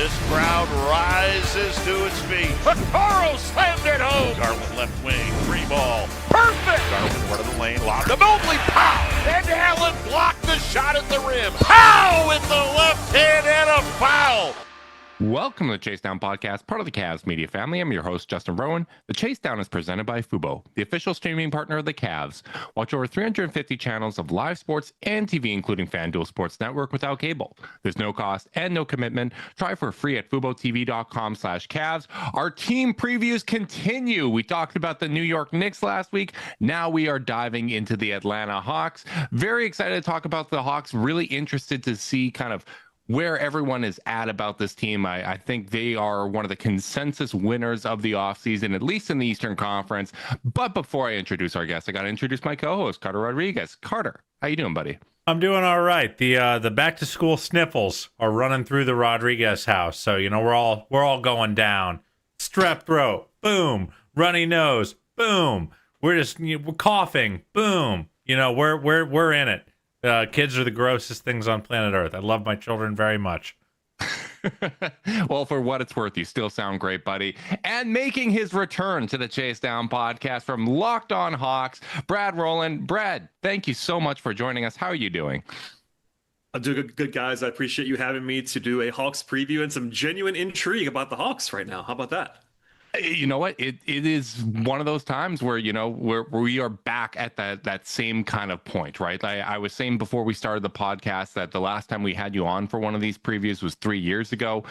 This crowd rises to its feet. Okoro slammed it home. Garland left wing, free ball. Perfect! Garland one of the lane, lobbed to Mobley. Pow! And Allen blocked the shot at the rim. Pow! With the left hand and a foul. Welcome to the Chase Down Podcast, part of the Cavs media family. I'm your host, Justin Rowan. The Chase Down is presented by Fubo, the official streaming partner of the Cavs. Watch over 350 channels of live sports and TV, including FanDuel Sports Network without cable. There's no cost and no commitment. Try for free at FuboTV.com/Cavs. Our team previews continue. We talked about the New York Knicks last week. Now we are diving into the Atlanta Hawks. Very excited to talk about the Hawks. Really interested to see kind of where everyone is at about this team. I think they are one of the consensus winners of the offseason, at least in the Eastern Conference. But before I introduce our guest, I got to introduce my co-host, Carter Rodriguez. Carter, how you doing, buddy? I'm doing all right. The back to school sniffles are running through the Rodriguez house. So, you know, we're all going down. Strep throat, boom. Runny nose, boom. We're coughing, boom. You know, we're in it. Kids are the grossest things on planet Earth. I love my children very much. Well, for what it's worth, you still sound great, buddy. And making his return to the Chase Down Podcast from Locked On Hawks, Brad Rowland. Brad, thank you so much for joining us. How are you doing? I'm doing good, guys. I appreciate you having me to do a Hawks preview and some genuine intrigue about the Hawks right now. How about that? You know what? It is one of those times where, you know, we are back at that same kind of point, right? I was saying before we started the podcast that the last time we had you on for one of these previews was 3 years ago.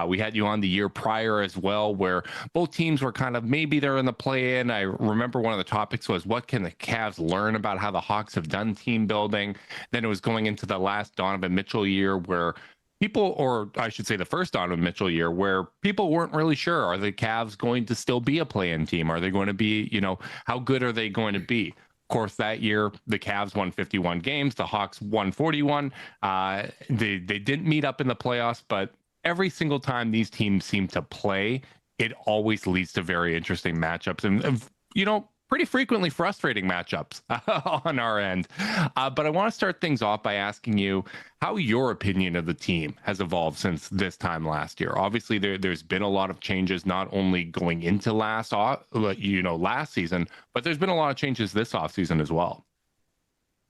We had you on the year prior as well, where both teams were kind of, maybe they're in the play-in. I remember one of the topics was, what can the Cavs learn about how the Hawks have done team building? Then it was going into the last Donovan Mitchell year where people, or I should say the first Donovan Mitchell year, where people weren't really sure, are the Cavs going to still be a play-in team? Are they going to be, you know, how good are they going to be? Of course, that year, the Cavs won 51 games. The Hawks won 41. They didn't meet up in the playoffs, but every single time these teams seem to play, it always leads to very interesting matchups. And you know, pretty frequently frustrating matchups on our end. But I want to start things off by asking you how your opinion of the team has evolved since this time last year. Obviously, there's been a lot of changes, not only going into last season, but there's been a lot of changes this offseason as well.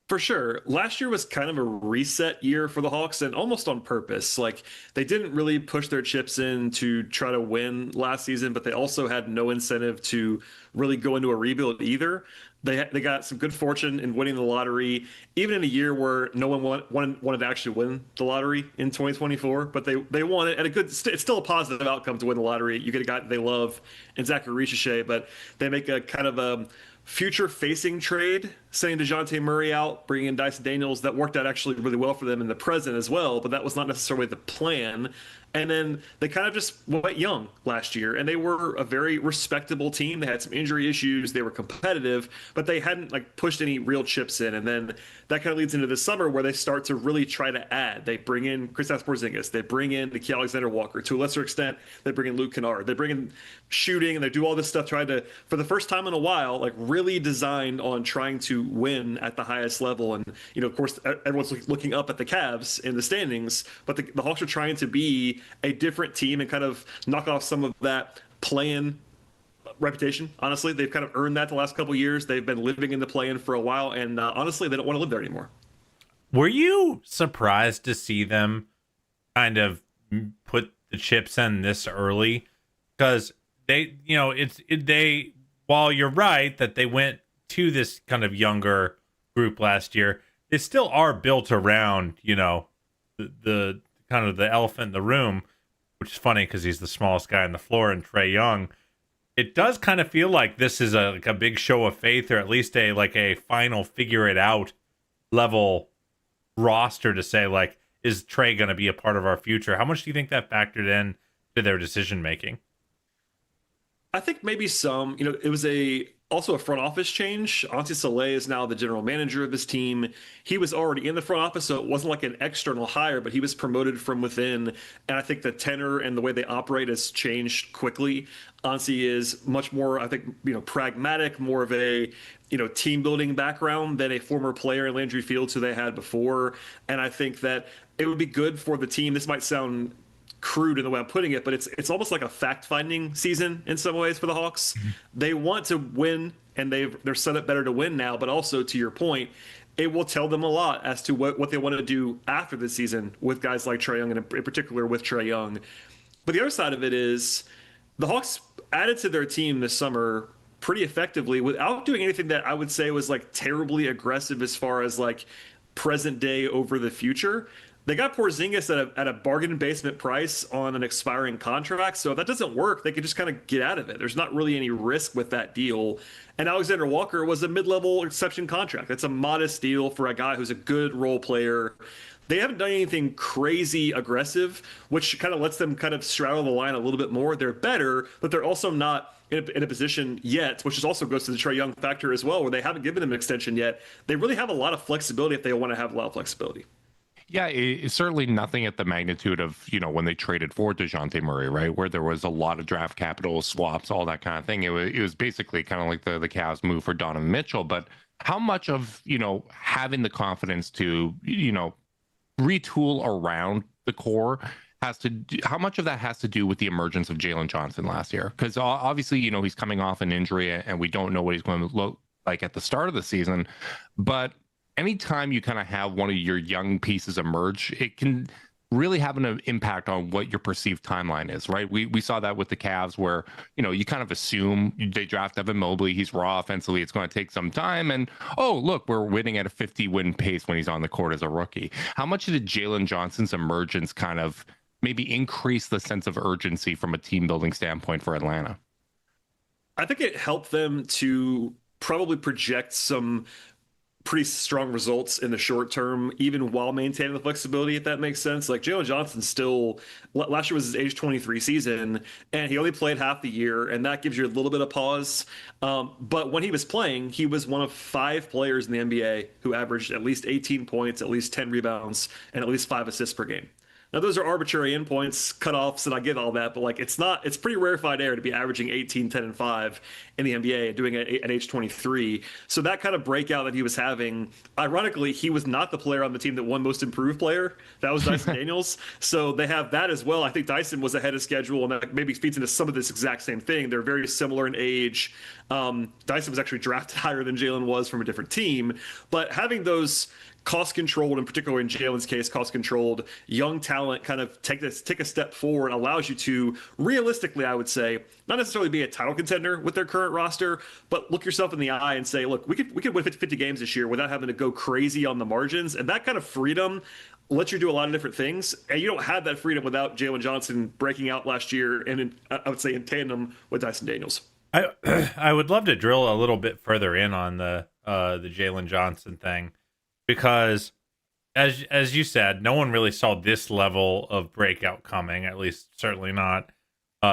For sure. Last year was kind of a reset year for the Hawks, and almost on purpose. Like, they didn't really push their chips in to try to win last season, but they also had no incentive to really go into a rebuild either. They got some good fortune in winning the lottery, even in a year where no one wanted to actually win the lottery in 2024. But they won it, and it's still a positive outcome to win the lottery. You get a guy that they love in Zachary Ricochet, but they make a kind of a future-facing trade, sending DeJounte Murray out, bringing in Dyson Daniels. That worked out actually really well for them in the present as well, but that was not necessarily the plan. And then they kind of just went young last year, and they were a very respectable team. They had some injury issues. They were competitive, but they hadn't pushed any real chips in. And then that kind of leads into the summer where they start to really try to add. They bring in Kristaps Porzingis. They bring in Nickeil Alexander-Walker. To a lesser extent, they bring in Luke Kennard. They bring in shooting, and they do all this stuff, trying to, for the first time in a while, really designed on trying to win at the highest level. And, you know, of course, everyone's looking up at the Cavs in the standings, but the Hawks are trying to be a different team and kind of knock off some of that play-in reputation. Honestly, they've kind of earned that the last couple of years. They've been living in the play-in for a while, and honestly, they don't want to live there anymore. Were you surprised to see them kind of put the chips in this early? Because they, you know, while you're right that they went to this kind of younger group last year, they still are built around, you know, the kind of the elephant in the room, which is funny because he's the smallest guy on the floor, and Trae Young. It does kind of feel like this is a big show of faith, or at least a final figure it out level roster to say, is Trae going to be a part of our future? How much do you think that factored in to their decision making? I think maybe some. You know, it was also a front office change. Auntie Soleil is now the general manager of this team. He was already in the front office, so it wasn't like an external hire, but he was promoted from within. And I think the tenor and the way they operate has changed quickly. Auntie is much more, I think, you know, pragmatic, more of a, you know, team building background than a former player in Landry Fields who they had before. And I think that it would be good for the team. This might sound crude in the way I'm putting it, but it's almost like a fact-finding season in some ways for the Hawks. They want to win, and they're set up better to win now, but also, to your point, it will tell them a lot as to what they want to do after the season with guys like Trae Young, and in particular with Trae Young. But the other side of it is the Hawks added to their team this summer pretty effectively without doing anything that I would say was like terribly aggressive as far as like present day over the future. They got Porzingis at a bargain basement price on an expiring contract. So if that doesn't work, they could just kind of get out of it. There's not really any risk with that deal. And Alexander Walker was a mid-level exception contract. That's a modest deal for a guy who's a good role player. They haven't done anything crazy aggressive, which kind of lets them kind of straddle the line a little bit more. They're better, but they're also not in a position yet, which is also goes to the Trae Young factor as well, where they haven't given him an extension yet. They really have a lot of flexibility if they want to have a lot of flexibility. Yeah, it's certainly nothing at the magnitude of, when they traded for DeJounte Murray, right? Where there was a lot of draft capital, swaps, all that kind of thing. It was basically kind of like the Cavs move for Donovan Mitchell. But how much of, having the confidence to, retool around the core how much of that has to do with the emergence of Jaylen Johnson last year? Because obviously, he's coming off an injury and we don't know what he's going to look like at the start of the season. But anytime you kind of have one of your young pieces emerge, it can really have an impact on what your perceived timeline is, right? We saw that with the Cavs where, you kind of assume they draft Evan Mobley, he's raw offensively, it's going to take some time. And, oh, look, we're winning at a 50-win pace when he's on the court as a rookie. How much did Jaylen Johnson's emergence kind of maybe increase the sense of urgency from a team building standpoint for Atlanta? I think it helped them to probably project some pretty strong results in the short term, even while maintaining the flexibility, if that makes sense. Like Jaylen Johnson still, last year was his age 23 season, and he only played half the year, and that gives you a little bit of pause. But when he was playing, he was one of 5 players in the NBA who averaged at least 18 points, at least 10 rebounds, and at least 5 assists per game. Now, those are arbitrary endpoints, cutoffs, and I get all that, but like it's pretty rarefied air to be averaging 18, 10, and 5 in the NBA and doing it at age 23. So that kind of breakout that he was having, ironically, he was not the player on the team that won Most Improved Player. That was Dyson Daniels. So they have that as well. I think Dyson was ahead of schedule, and that maybe feeds into some of this exact same thing. They're very similar in age. Dyson was actually drafted higher than Jaylen was from a different team, but having those cost-controlled, in particular in Jaylen's case, cost-controlled young talent kind of take a step forward allows you to realistically, I would say, not necessarily be a title contender with their current roster, but look yourself in the eye and say, look, we could win 50 games this year without having to go crazy on the margins. And that kind of freedom lets you do a lot of different things. And you don't have that freedom without Jaylen Johnson breaking out last year and I would say in tandem with Dyson Daniels. I would love to drill a little bit further in on the Jaylen Johnson thing, because as you said, no one really saw this level of breakout coming, at least certainly not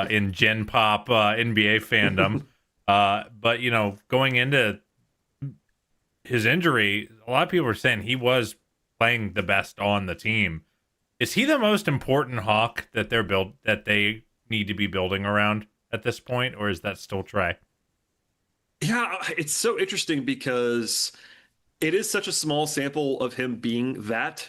in Gen Pop NBA fandom. But, going into his injury, a lot of people were saying he was playing the best on the team. Is he the most important Hawk that they need to be building around at this point, or is that still Trae? Yeah, it's so interesting because it is such a small sample of him being that.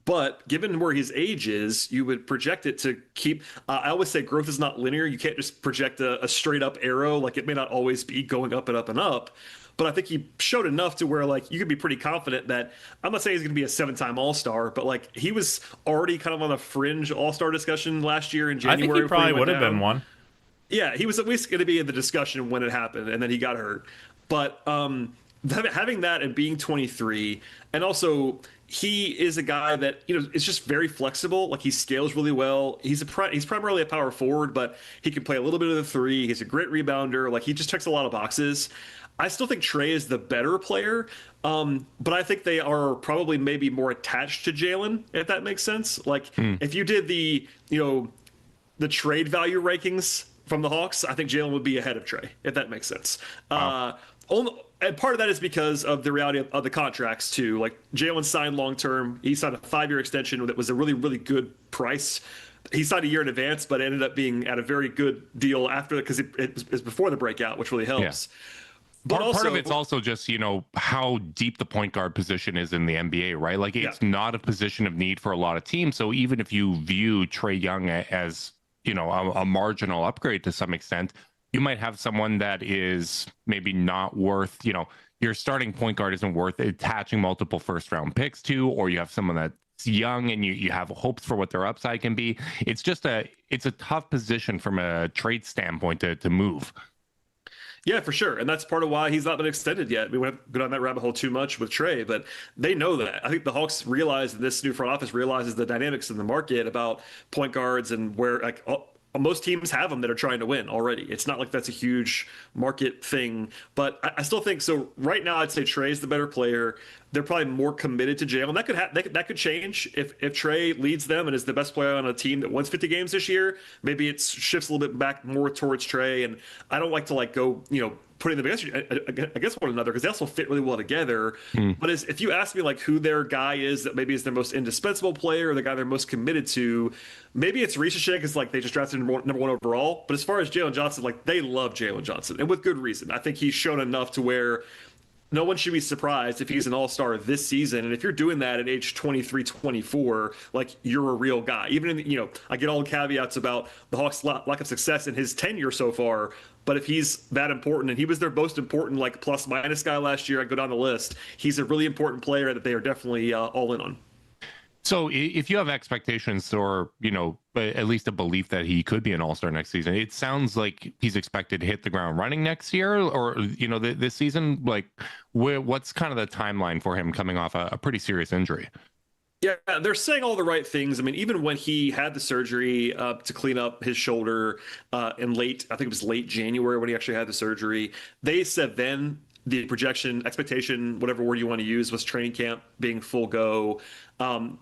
But given where his age is, you would project it to keep. I always say growth is not linear. You can't just project a straight up arrow. Like it may not always be going up and up and up. But I think he showed enough to where like you could be pretty confident that I'm not saying he's going to be a 7-time All-Star, but like he was already kind of on the fringe All-Star discussion last year in January. I think he probably would have been one. Yeah, he was at least going to be in the discussion when it happened, and then he got hurt. But having that and being 23, and also he is a guy that is just very flexible. Like he scales really well. He's primarily a power forward, but he can play a little bit of the 3. He's a great rebounder. Like he just checks a lot of boxes. I still think Trae is the better player, but I think they are probably maybe more attached to Jaylen, if that makes sense. Like if you did the trade value rankings from the Hawks, I think Jaylen would be ahead of Trae, if that makes sense. Wow. And part of that is because of the reality of the contracts too. Like Jaylen signed long-term. He signed a 5-year extension that was a really, really good price. He signed a year in advance, but ended up being at a very good deal after, because it was before the breakout, which really helps. Yeah. Part of it's also just, how deep the point guard position is in the NBA, right? Like it's not a position of need for a lot of teams. So even if you view Trae Young as, a marginal upgrade to some extent, you might have someone that is maybe not worth, your starting point guard isn't worth attaching multiple first round picks to, or you have someone that's young and you have hopes for what their upside can be. It's just it's a tough position from a trade standpoint to move. Yeah, for sure. And that's part of why he's not been extended yet. We won't go down that rabbit hole too much with Trae, but they know that. I think the Hawks realize, this new front office realizes the dynamics in the market about point guards and where most teams have them that are trying to win already. It's not like that's a huge market thing, but I still think so. Right now, I'd say Trae's the better player. They're probably more committed to Jaylen. That could change if Trae leads them and is the best player on a team that wins 50 games this year. Maybe it shifts a little bit back more towards Trae. And I don't like to go putting them against one another because they also fit really well together. But if you ask me who their guy is that maybe is their most indispensable player or the guy they're most committed to, maybe it's Risha because they just drafted number one overall. But as far as Jaylen Johnson, they love Jaylen Johnson, and with good reason. I think he's shown enough to where no one should be surprised if he's an all-star this season. And if you're doing that at age 23, 24, you're a real guy. Even in I get all the caveats about the Hawks' lack of success in his tenure so far. But if he's that important, and he was their most important plus minus guy last year, I go down the list. He's a really important player that they are definitely all in on. So if you have expectations or, at least a belief that he could be an all-star next season, it sounds like he's expected to hit the ground running next year or, this season. What's kind of the timeline for him coming off a pretty serious injury? Yeah, they're saying all the right things. I mean, even when he had the surgery to clean up his shoulder I think it was late January when he actually had the surgery, they said then the projection, expectation, whatever word you want to use, was training camp being full go.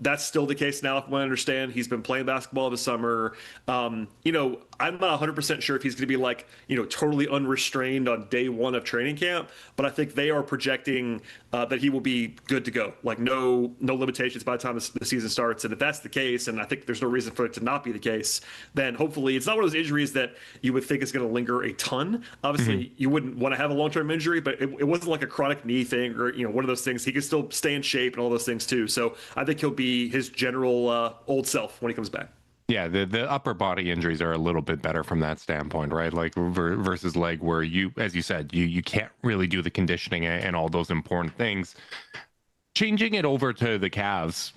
That's still the case now, from what I understand. He's been playing basketball this summer. I'm not 100% sure if he's going to be totally unrestrained on day one of training camp, but I think they are projecting that he will be good to go. No limitations by the time the season starts. And if that's the case, and I think there's no reason for it to not be the case, then hopefully it's not one of those injuries that you would think is going to linger a ton. Obviously, you wouldn't want to have a long-term injury, but it wasn't like a chronic knee thing or, one of those things. He could still stay in shape and all those things too. So I think he'll be his general old self when he comes back. Yeah, the upper body injuries are a little bit better from that standpoint, right? Versus leg, where you, as you said, you can't really do the conditioning and all those important things. Changing it over to the Cavs,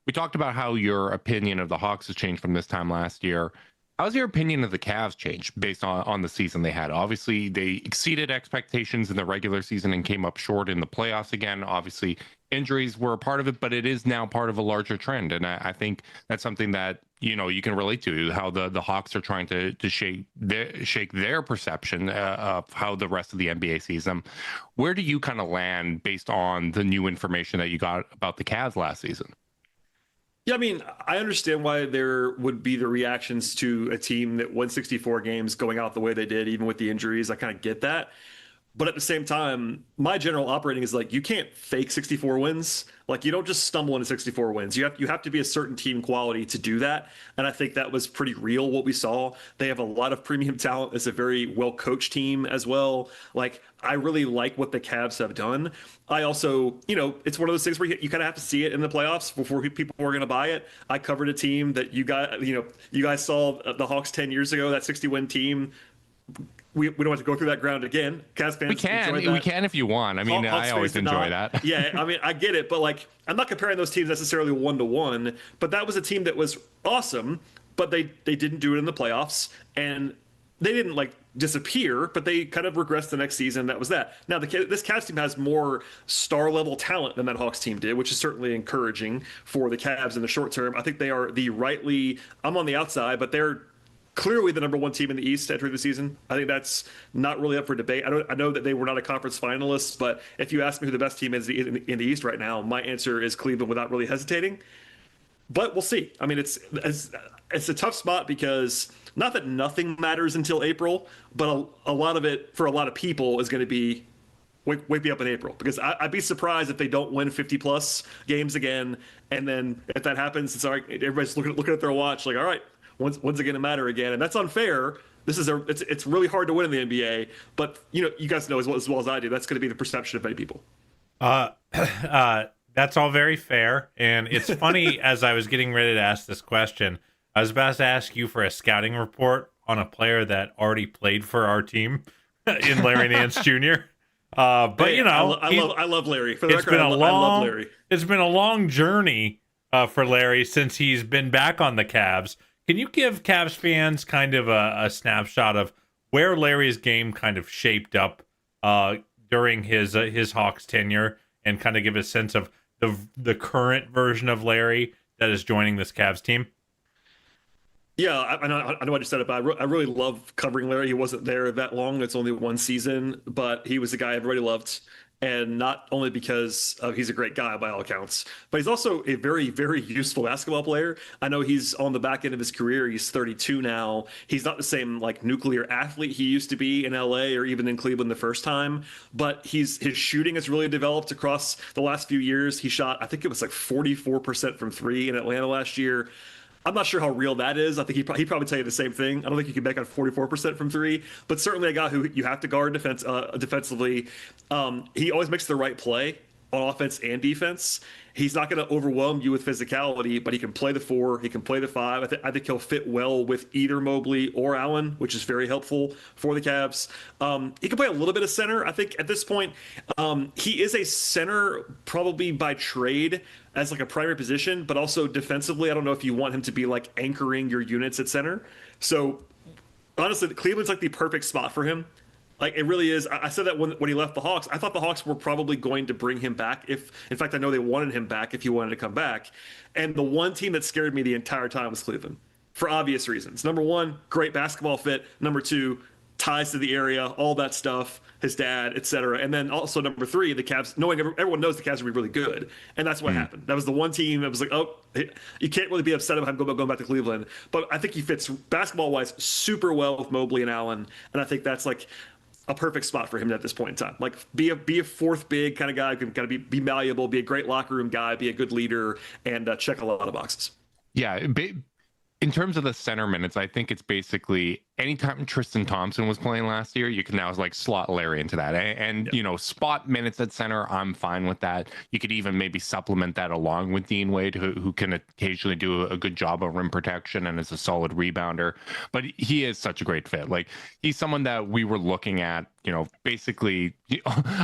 we talked about how your opinion of the Hawks has changed from this time last year. How's your opinion of the Cavs changed based on the season they had? Obviously, they exceeded expectations in the regular season and came up short in the playoffs again. Obviously, injuries were a part of it, but it is now part of a larger trend. And I think that's something that, you can relate to, how the Hawks are trying to shake their perception of how the rest of the NBA sees them. Where do you kind of land based on the new information that you got about the Cavs last season? Yeah, I mean, I understand why there would be the reactions to a team that won 64 games going out the way they did, even with the injuries. I kind of get that. But at the same time, my general operating is you can't fake 64 wins. You don't just stumble into 64 wins. You have to be a certain team quality to do that. And I think that was pretty real what we saw. They have a lot of premium talent. It's a very well-coached team as well. I really like what the Cavs have done. I also, it's one of those things where you kind of have to see it in the playoffs before people are going to buy it. I covered a team that you guys saw the Hawks 10 years ago, that 60-win team. We don't have to go through that ground again. Cavs fans, we can if you want. I mean, I always enjoy that. Yeah, I mean, I get it, but I'm not comparing those teams necessarily 1-to-1. But that was a team that was awesome, but they didn't do it in the playoffs, and they didn't disappear, but they kind of regressed the next season. That was that. Now this Cavs team has more star level talent than that Hawks team did, which is certainly encouraging for the Cavs in the short term. I think they are I'm on the outside, but they're clearly the number one team in the East entering the season. I think that's not really up for debate. I know that they were not a conference finalist, but if you ask me who the best team is in the East right now, my answer is Cleveland without really hesitating. But we'll see. I mean, it's a tough spot because not that nothing matters until April, but a lot of it for a lot of people is going to be wake me up in April, because I'd be surprised if they don't win 50-plus games again. And then if that happens, it's all right. Everybody's looking at their watch all right, when's it going to matter again? And that's unfair, It's really hard to win in the NBA, but you guys know as well as I do, that's going to be the perception of many people. That's all very fair, and it's funny. As I was getting ready to ask this question, I was about to ask you for a scouting report on a player that already played for our team in Larry Nance Jr. But hey, I love Larry. For the record, I love Larry. It's been a long journey for Larry since he's been back on the Cavs. Can you give Cavs fans kind of a snapshot of where Larry's game kind of shaped up during his Hawks tenure, and kind of give a sense of the current version of Larry that is joining this Cavs team? Yeah, I know I just said it, but I really love covering Larry. He wasn't there that long. It's only one season, but he was a guy everybody loved. And not only because he's a great guy by all accounts, but he's also a very, very useful basketball player. I know he's on the back end of his career. He's 32 now. He's not the same like nuclear athlete he used to be in LA or even in Cleveland the first time, but his shooting has really developed across the last few years. He shot, I think it was like 44% from three in Atlanta last year. I'm not sure how real that is. I think he'd probably tell you the same thing. I don't think you can make on 44% from three, but certainly a guy who you have to guard defensively. He always makes the right play on offense and defense. He's not going to overwhelm you with physicality, but he can play the four. He can play the five. I think he'll fit well with either Mobley or Allen, which is very helpful for the Cavs. He can play a little bit of center. I think at this point, he is a center probably by trade as like a primary position, but also defensively. I don't know if you want him to be like anchoring your units at center. So honestly, Cleveland's like the perfect spot for him. Like it really is. I said that when he left the Hawks. I thought the Hawks were probably going to bring him back. If, in fact, I know they wanted him back if he wanted to come back. And the one team that scared me the entire time was Cleveland, for obvious reasons. Number one, great basketball fit. Number two, ties to the area, all that stuff, his dad, etc. And then also number three, the Cavs, knowing everyone knows the Cavs will be really good. And that's what happened. That was the one team that was like, oh, you can't really be upset about him going back to Cleveland. But I think he fits basketball-wise super well with Mobley and Allen. And I think that's like a perfect spot for him at this point in time. Like be a fourth big kind of guy who can kind of be malleable, be a great locker room guy, be a good leader, and check a lot of boxes. Yeah. In terms of the center minutes, I think it's basically anytime Tristan Thompson was playing last year, you can now like slot Larry into that. And you know, spot minutes at center, I'm fine with that. You could even maybe supplement that along with Dean Wade, who can occasionally do a good job of rim protection and is a solid rebounder. But he is such a great fit. Like he's someone that we were looking at, you know, basically,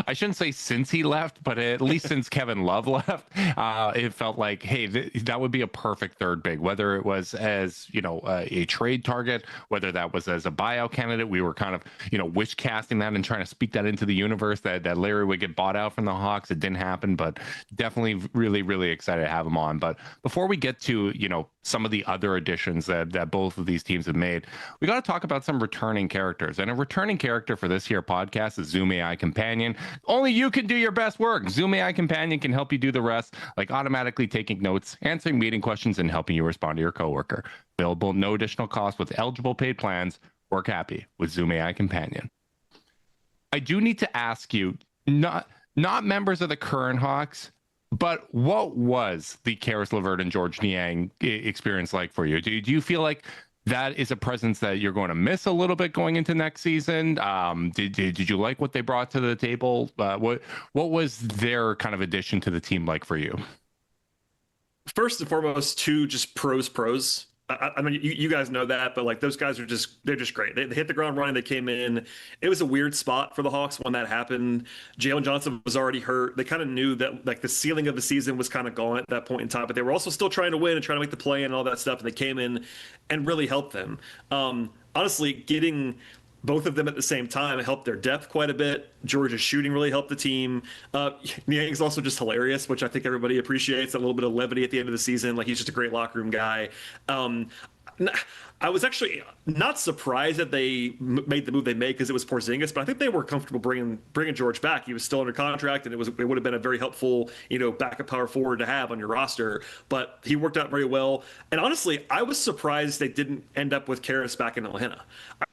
I shouldn't say since he left, but at least since Kevin Love left, it felt like, hey, that would be a perfect third big, whether it was as, you know, a trade target, whether that was as a buyout candidate. We were kind of, you know, wish casting that and trying to speak that into the universe that Larry would get bought out from the Hawks. It didn't happen, but definitely really, really excited to have him on. But before we get to, you know, some of the other additions that both of these teams have made, we got to talk about some returning characters. And a returning character for this here podcast is Zoom AI Companion. Only you can do your best work. Zoom AI Companion can help you do the rest, like automatically taking notes, answering meeting questions, and helping you respond to your coworker. Available no additional cost with eligible paid plans. Work happy with Zoom AI Companion. I do need to ask you, not members of the current Hawks, but what was the Karis LeVert and George Niang experience like for you? Do you feel like that is a presence that you're going to miss a little bit going into next season? Did you like what they brought to the table? What was their kind of addition to the team like for you? First and foremost, two just pros. I mean, you guys know that, but like those guys are they're just great. They hit the ground running. They came in. It was a weird spot for the Hawks when that happened. Jaylen Johnson was already hurt. They kind of knew that like the ceiling of the season was kind of gone at that point in time, but they were also still trying to win and trying to make the play and all that stuff. And they came in and really helped them. Honestly, getting both of them at the same time helped their depth quite a bit. George's shooting really helped the team. Niang's also just hilarious, which I think everybody appreciates, a little bit of levity at the end of the season. Like he's just a great locker room guy. I was actually not surprised that they made the move they made because it was Porzingis, but I think they were comfortable bringing George back. He was still under contract, and it would have been a very helpful, you know, backup power forward to have on your roster. But he worked out very well. And honestly, I was surprised they didn't end up with Karis back in Atlanta.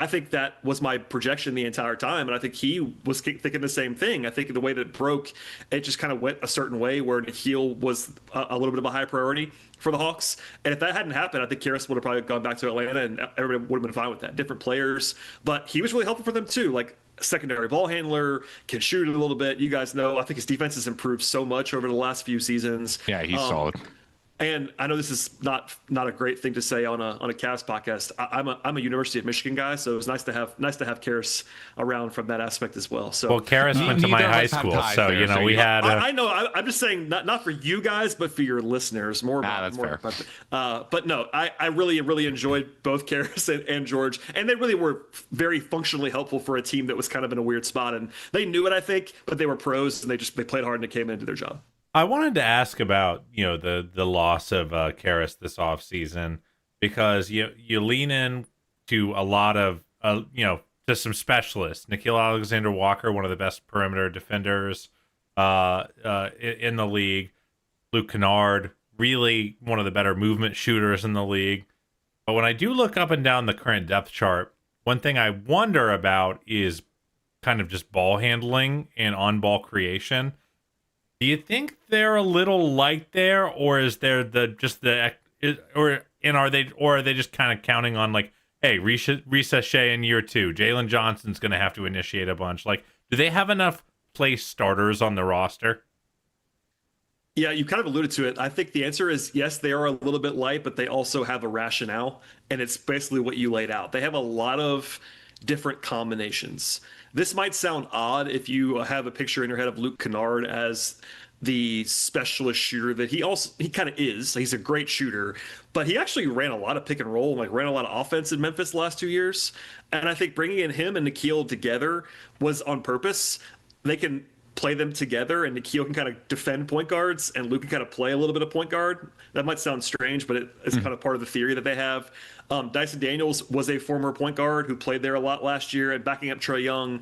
I think that was my projection the entire time, and I think he was thinking the same thing. I think the way that it broke, it just kind of went a certain way where Nikhil was a little bit of a high priority for the Hawks. And if that hadn't happened, I think Karis would have probably gone back to Atlanta and everybody would have been fine with that. Different players, but he was really helpful for them too. Like secondary ball handler, can shoot a little bit. You guys know, I think his defense has improved so much over the last few seasons. Yeah, he's solid. And I know this is not a great thing to say on a Cavs podcast. I'm a University of Michigan guy, so it was nice to have Karras around from that aspect as well. So Karras went to my high school, so there, you know we had. I know. I'm just saying, not for you guys, but for your listeners. More about that's fair. but no, I really enjoyed both Karras and George, and they really were very functionally helpful for a team that was kind of in a weird spot, and they knew it, I think, but they were pros and they played hard and they came into their job. I wanted to ask about, you know, the loss of Karras this offseason, because you lean in to a lot of you know, to some specialists. Nickeil Alexander-Walker, one of the best perimeter defenders in the league. Luke Kennard, really one of the better movement shooters in the league. But when I do look up and down the current depth chart, one thing I wonder about is kind of just ball handling and on-ball creation. Do you think they're a little light there, or is there are they just kind of counting on, like, hey, Risa Shea in year 2, Jaylen Johnson's going to have to initiate a bunch? Like, do they have enough place starters on the roster? Yeah, you kind of alluded to it. I think the answer is yes, they are a little bit light, but they also have a rationale, and it's basically what you laid out. They have a lot of different combinations. This might sound odd if you have a picture in your head of Luke Kennard as the specialist shooter that he kind of is. He's a great shooter, but he actually ran a lot of pick and roll, like ran a lot of offense in Memphis the last 2 years. And I think bringing in him and Nickeil together was on purpose. They can play them together, and Nickeil can kind of defend point guards, and Luke can kind of play a little bit of point guard. That might sound strange, but it's kind of part of the theory that they have. Dyson Daniels was a former point guard who played there a lot last year, and backing up Trae Young.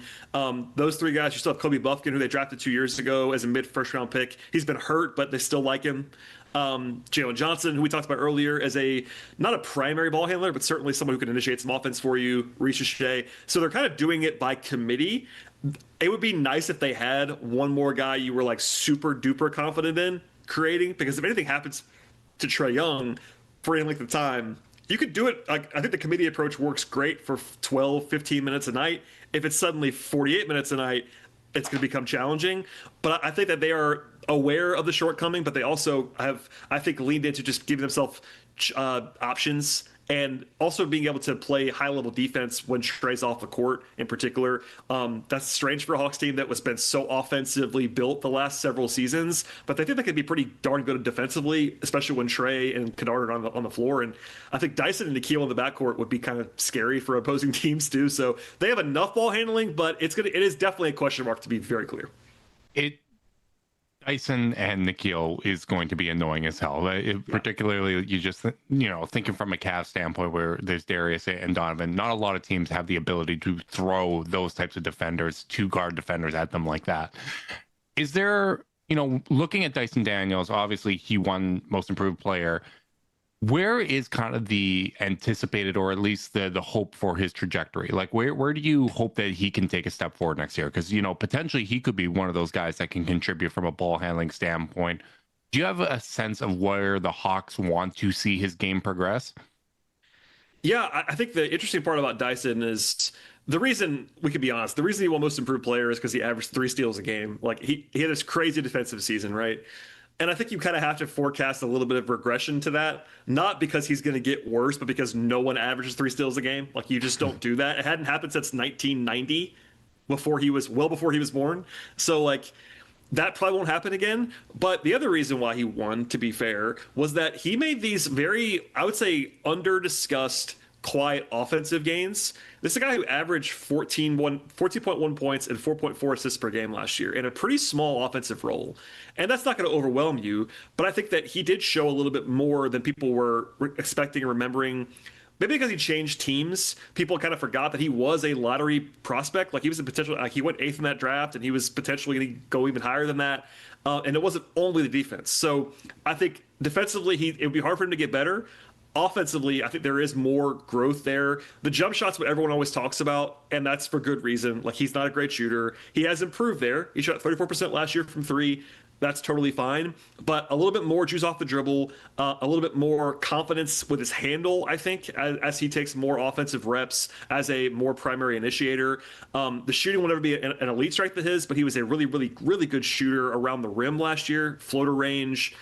Those three guys, you still have Kobe Buffkin, who they drafted 2 years ago as a mid-first round pick. He's been hurt, but they still like him. Jaylen Johnson, who we talked about earlier, as not a primary ball handler, but certainly someone who can initiate some offense for you. Risa Shea. So they're kind of doing it by committee. It would be nice if they had one more guy you were like super duper confident in creating, because if anything happens to Trae Young for any length of time, you could do it. Like, I think the committee approach works great for 12, 15 minutes a night. If it's suddenly 48 minutes a night, it's going to become challenging. But I think that they are aware of the shortcoming, but they also have, I think, leaned into just giving themselves options, and also being able to play high-level defense when Trae's off the court in particular. That's strange for a Hawks team that was been so offensively built the last several seasons, but they think they could be pretty darn good defensively, especially when Trae and Kennard are on the floor. And I think Dyson and Nickeil in the backcourt would be kind of scary for opposing teams too. So they have enough ball handling, but it is definitely a question mark, to be very clear. Dyson and Nickeil is going to be annoying as hell. Particularly, you just, thinking from a Cavs standpoint where there's Darius and Donovan, not a lot of teams have the ability to throw those types of defenders, two guard defenders at them like that. Is there, looking at Dyson Daniels, obviously he won most improved player. Where is kind of the anticipated, or at least the hope for his trajectory? Like, where do you hope that he can take a step forward next year? Because, potentially he could be one of those guys that can contribute from a ball handling standpoint. Do you have a sense of where the Hawks want to see his game progress? Yeah, I think the interesting part about Dyson is, the reason, we could be honest, the reason he won most improved player is because he averaged 3 steals a game. Like, he had this crazy defensive season, right? And I think you kind of have to forecast a little bit of regression to that, not because he's going to get worse, but because no one averages 3 steals a game. Like, you just don't do that. It hadn't happened since 1990, before he was born. So, like, that probably won't happen again. But the other reason why he won, to be fair, was that he made these very, I would say, under-discussed, quiet offensive gains. This is a guy who averaged 14.1 points and 4.4 assists per game last year in a pretty small offensive role. And that's not going to overwhelm you, but I think that he did show a little bit more than people were expecting and remembering. Maybe because he changed teams, people kind of forgot that he was a lottery prospect. Like, he was a potential, like, he went 8th in that draft, and he was potentially going to go even higher than that. And it wasn't only the defense. So I think defensively, it would be hard for him to get better. offensively, I think there is more growth there. The jump shot's what everyone always talks about, and that's for good reason. Like, he's not a great shooter. He has improved there. He shot 34% last year from three. That's totally fine. But a little bit more juice off the dribble, a little bit more confidence with his handle, I think, as he takes more offensive reps as a more primary initiator. The shooting will never be an elite strength of his, but he was a really, really, really good shooter around the rim last year, floater range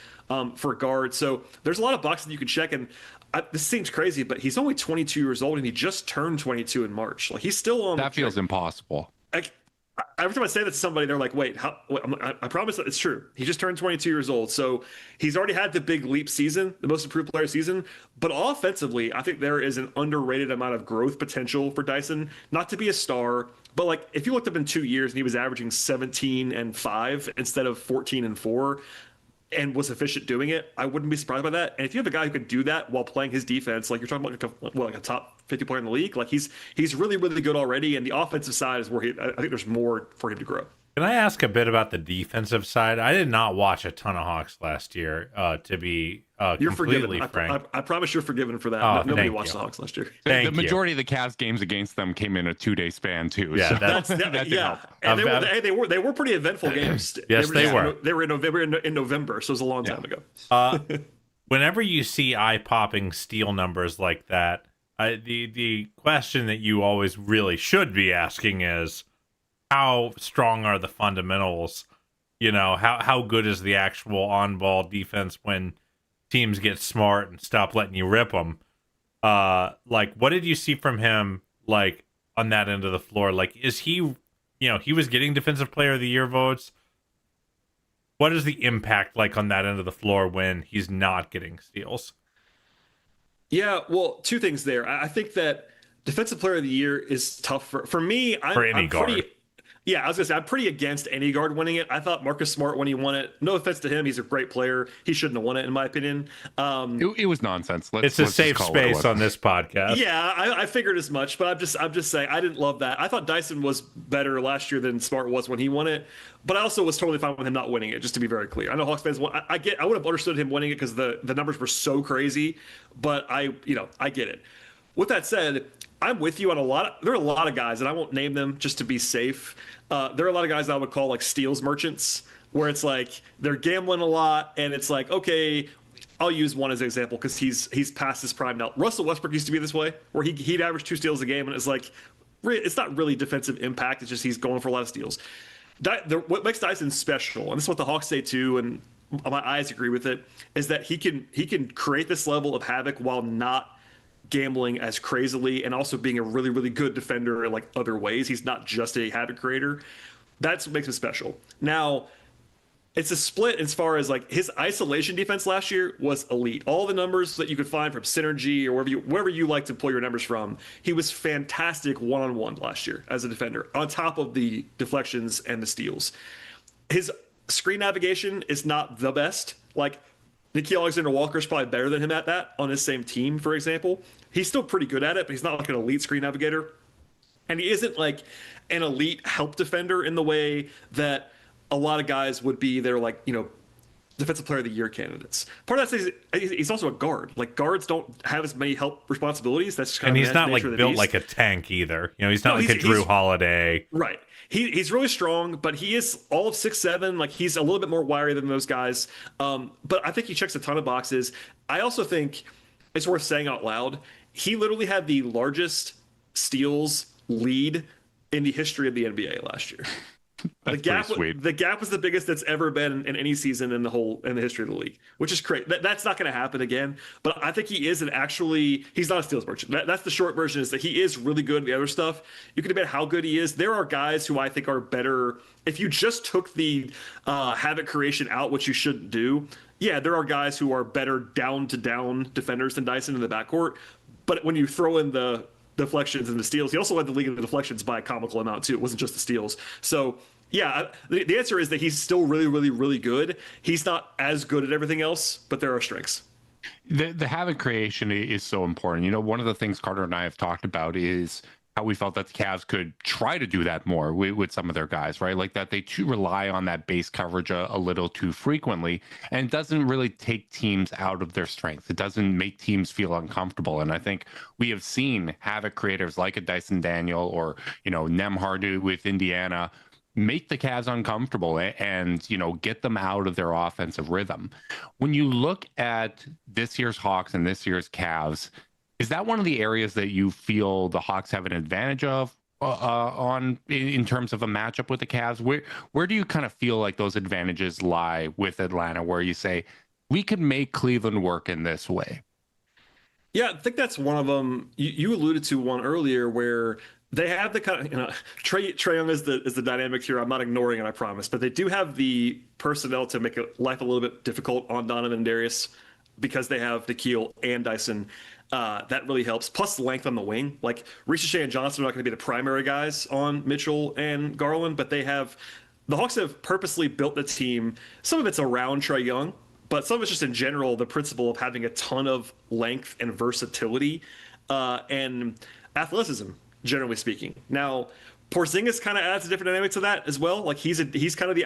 for a guard. So there's a lot of boxes that you can check. And this seems crazy, but he's only 22 years old, and he just turned 22 in March. Like, he's still on. That feels impossible. Every time I say that to somebody, they're like, wait, how? I promise that it's true. He just turned 22 years old. So he's already had the big leap season, the most improved player season. But offensively, I think there is an underrated amount of growth potential for Dyson. Not to be a star, but like, if you looked up in 2 years and he was averaging 17 and 5 instead of 14 and 4 and was efficient doing it, I wouldn't be surprised by that. And if you have a guy who can do that while playing his defense, like you're talking about like a top 50 player in the league, like he's really, really good already. And the offensive side is where I think there's more for him to grow. Can I ask a bit about the defensive side? I did not watch a ton of Hawks last year, to be you're completely forgiven. frank. I promise you're forgiven for that. Oh, Nobody watched the Hawks last year. The majority of the Cavs games against them came in a 2-day span too. Yeah, so that yeah. And they were pretty eventful games. Yes, they were. They were in November, so it was a long time ago. Whenever you see eye-popping steal numbers like that, the question that you always really should be asking is, how strong are the fundamentals? You know, how good is the actual on-ball defense when teams get smart and stop letting you rip them? Like, what did you see from him, like, on that end of the floor? Like, is he, he was getting Defensive Player of the Year votes. What is the impact like on that end of the floor when he's not getting steals? Yeah, well, two things there. I think that Defensive Player of the Year is tough for me. I'm guard. Yeah, I was going to say, I'm pretty against any guard winning it. I thought Marcus Smart, when he won it, no offense to him, he's a great player. He shouldn't have won it, in my opinion. It was nonsense. It's a safe space on this podcast. Yeah, I figured as much, but I'm just saying, I didn't love that. I thought Dyson was better last year than Smart was when he won it, but I also was totally fine with him not winning it, just to be very clear. I know Hawks fans, I would have understood him winning it because the numbers were so crazy, but I get it. With that said, I'm with you on there are a lot of guys, and I won't name them just to be safe. There are a lot of guys that I would call like steals merchants, where it's like they're gambling a lot, and it's like, okay, I'll use one as an example because he's past his prime now. Russell Westbrook used to be this way, where he'd average 2 steals a game, and it's like, it's not really defensive impact. It's just he's going for a lot of steals. What makes Dyson special, and this is what the Hawks say too, and my eyes agree with it, is that he can create this level of havoc while not gambling as crazily, and also being a really, really good defender in like other ways. He's not just a habit creator. That's what makes him special. Now, it's a split as far as like his isolation defense last year was elite. All the numbers that you could find from Synergy or wherever you like to pull your numbers from, he was fantastic one-on-one last year as a defender, on top of the deflections and the steals. His screen navigation is not the best. Like, Nickeil Alexander-Walker is probably better than him at that on his same team, for example. He's still pretty good at it, but he's not like an elite screen navigator. And he isn't like an elite help defender in the way that a lot of guys would be. They're like, Defensive Player of the Year candidates. Part of that is he's also a guard. Like, guards don't have as many help responsibilities. That's just kind of, and he's not like built like a tank either. He's not like a Drew Holiday. Right. He's really strong, but he is all of 6'7". Like, he's a little bit more wiry than those guys. But I think he checks a ton of boxes. I also think it's worth saying out loud, he literally had the largest steals lead in the history of the NBA last year. The gap was the biggest that's ever been in any season in the history of the league, which is great. That's not going to happen again. But I think he's not a steals merchant. That's the short version, is that he is really good at the other stuff. You can debate how good he is. There are guys who I think are better. If you just took the havoc creation out, which you shouldn't do, yeah, there are guys who are better down-to-down defenders than Dyson in the backcourt. But when you throw in the deflections and the steals, he also led the league in the deflections by a comical amount too. It wasn't just the steals. So yeah, the answer is that he's still really, really, really good. He's not as good at everything else, but there are strengths. The havoc creation is so important. One of the things Carter and I have talked about is how we felt that the Cavs could try to do that more with some of their guys, right? Like that they too rely on that base coverage a little too frequently, and it doesn't really take teams out of their strength. It doesn't make teams feel uncomfortable. And I think we have seen havoc creators like a Dyson Daniel or, Nemhard with Indiana make the Cavs uncomfortable and, get them out of their offensive rhythm. When you look at this year's Hawks and this year's Cavs, is that one of the areas that you feel the Hawks have an advantage of in terms of a matchup with the Cavs? Where do you kind of feel like those advantages lie with Atlanta, where you say we could make Cleveland work in this way? Yeah, I think that's one of them. You alluded to one earlier where they have the kind of, Trae Young is the dynamic here. I'm not ignoring it, I promise, but they do have the personnel to make life a little bit difficult on Donovan and Darius because they have Nikhil and Dyson. That really helps. Plus length on the wing. Like Ricochet and Johnson are not going to be the primary guys on Mitchell and Garland, but the Hawks have purposely built the team. Some of it's around Trae Young, but some of it's just in general the principle of having a ton of length and versatility and athleticism, generally speaking. Now, Porzingis kind of adds a different dynamic to that as well. Like he's kind of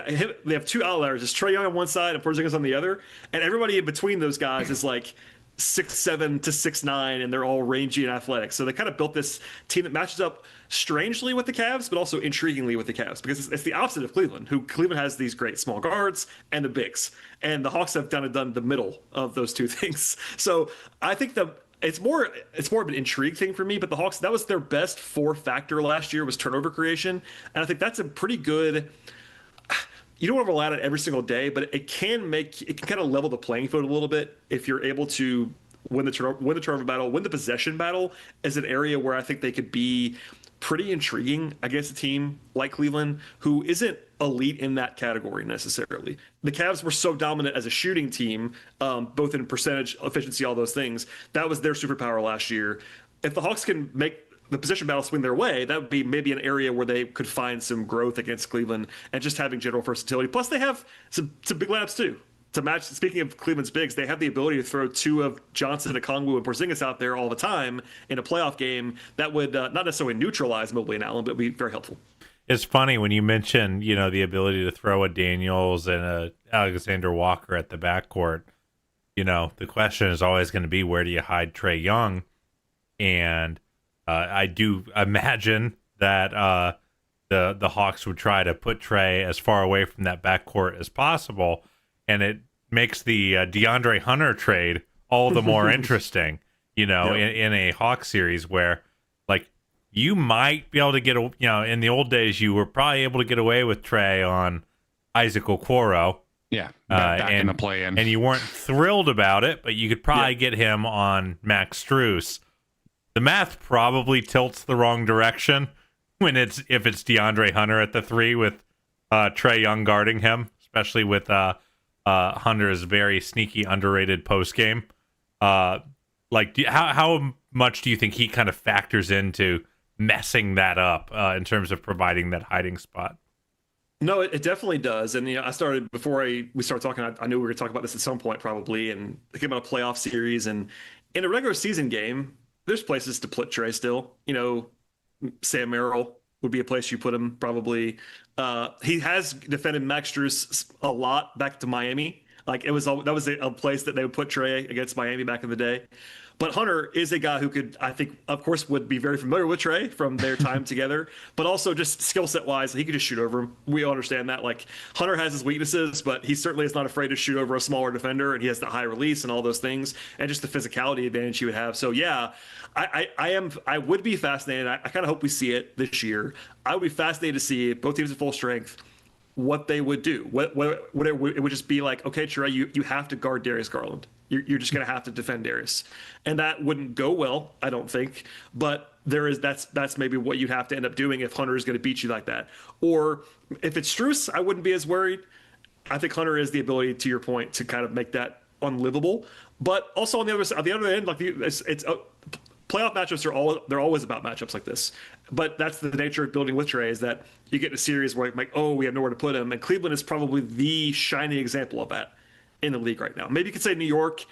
they have two outliers. It's Trae Young on one side and Porzingis on the other, and everybody in between those guys is like 6'7" to 6'9", and they're all rangy and athletic. So they kind of built this team that matches up strangely with the Cavs, but also intriguingly with the Cavs, because it's the opposite of Cleveland, who Cleveland has these great small guards and the bigs, and the Hawks have done the middle of those two things. So I think it's more of an intrigue thing for me, but the Hawks, that was their best factor last year, was turnover creation, and I think that's a pretty good. You don't want to rely on it every single day, but it can kind of level the playing field a little bit if you're able to win the turnover battle, win the possession battle, as an area where I think they could be pretty intriguing against a team like Cleveland, who isn't elite in that category necessarily. The Cavs were so dominant as a shooting team, both in percentage, efficiency, all those things. That was their superpower last year. If the Hawks can make the position battle swing their way, that would be maybe an area where they could find some growth against Cleveland and just having general versatility. Plus, they have some big lineups too. To match, speaking of Cleveland's bigs, they have the ability to throw two of Johnson, Okongwu, and Porzingis out there all the time in a playoff game. That would not necessarily neutralize Mobley and Allen, but be very helpful. It's funny when you mention, the ability to throw a Daniels and a Alexander Walker at the backcourt. The question is always going to be, where do you hide Trae Young? And I do imagine that the Hawks would try to put Trae as far away from that backcourt as possible, and it makes the DeAndre Hunter trade all the more interesting. In a Hawks series where, like, you might be able to get, in the old days you were probably able to get away with Trae on Isaac Okoro. Yeah, back in the play-in, and you weren't thrilled about it, but you could probably get him on Max Strus. The math probably tilts the wrong direction if it's DeAndre Hunter at the 3 with Trae Young guarding him, especially with Hunter's very sneaky, underrated post game. How much do you think he kind of factors into messing that up in terms of providing that hiding spot? No, it definitely does. And I started before we started talking. I knew we were going to talk about this at some point probably, and thinking about a playoff series and in a regular season game. There's places to put Trae still. Sam Merrill would be a place you put him probably. He has defended Max Strus a lot back to Miami. Like that was a place that they would put Trae against Miami back in the day. But Hunter is a guy who could, I think, of course, would be very familiar with Trae from their time together, but also just skill set wise, he could just shoot over him. We understand that. Like Hunter has his weaknesses, but he certainly is not afraid to shoot over a smaller defender, and he has the high release and all those things, and just the physicality advantage he would have. So yeah, I would be fascinated. I kind of hope we see it this year. I would be fascinated to see both teams at full strength, what they would do. What it would just be like, okay, Trae, you have to guard Darius Garland. You're just going to have to defend Darius, and that wouldn't go well, I don't think. But that's maybe what you'd have to end up doing if Hunter is going to beat you like that. Or if it's Strus, I wouldn't be as worried. I think Hunter has the ability, to your point, to kind of make that unlivable. But also on the other end, like it's playoff matchups they're always about matchups like this. But that's the nature of building with Trae, is that you get in a series where like, oh, we have nowhere to put him, and Cleveland is probably the shining example of that in the league right now. Maybe you could say New York.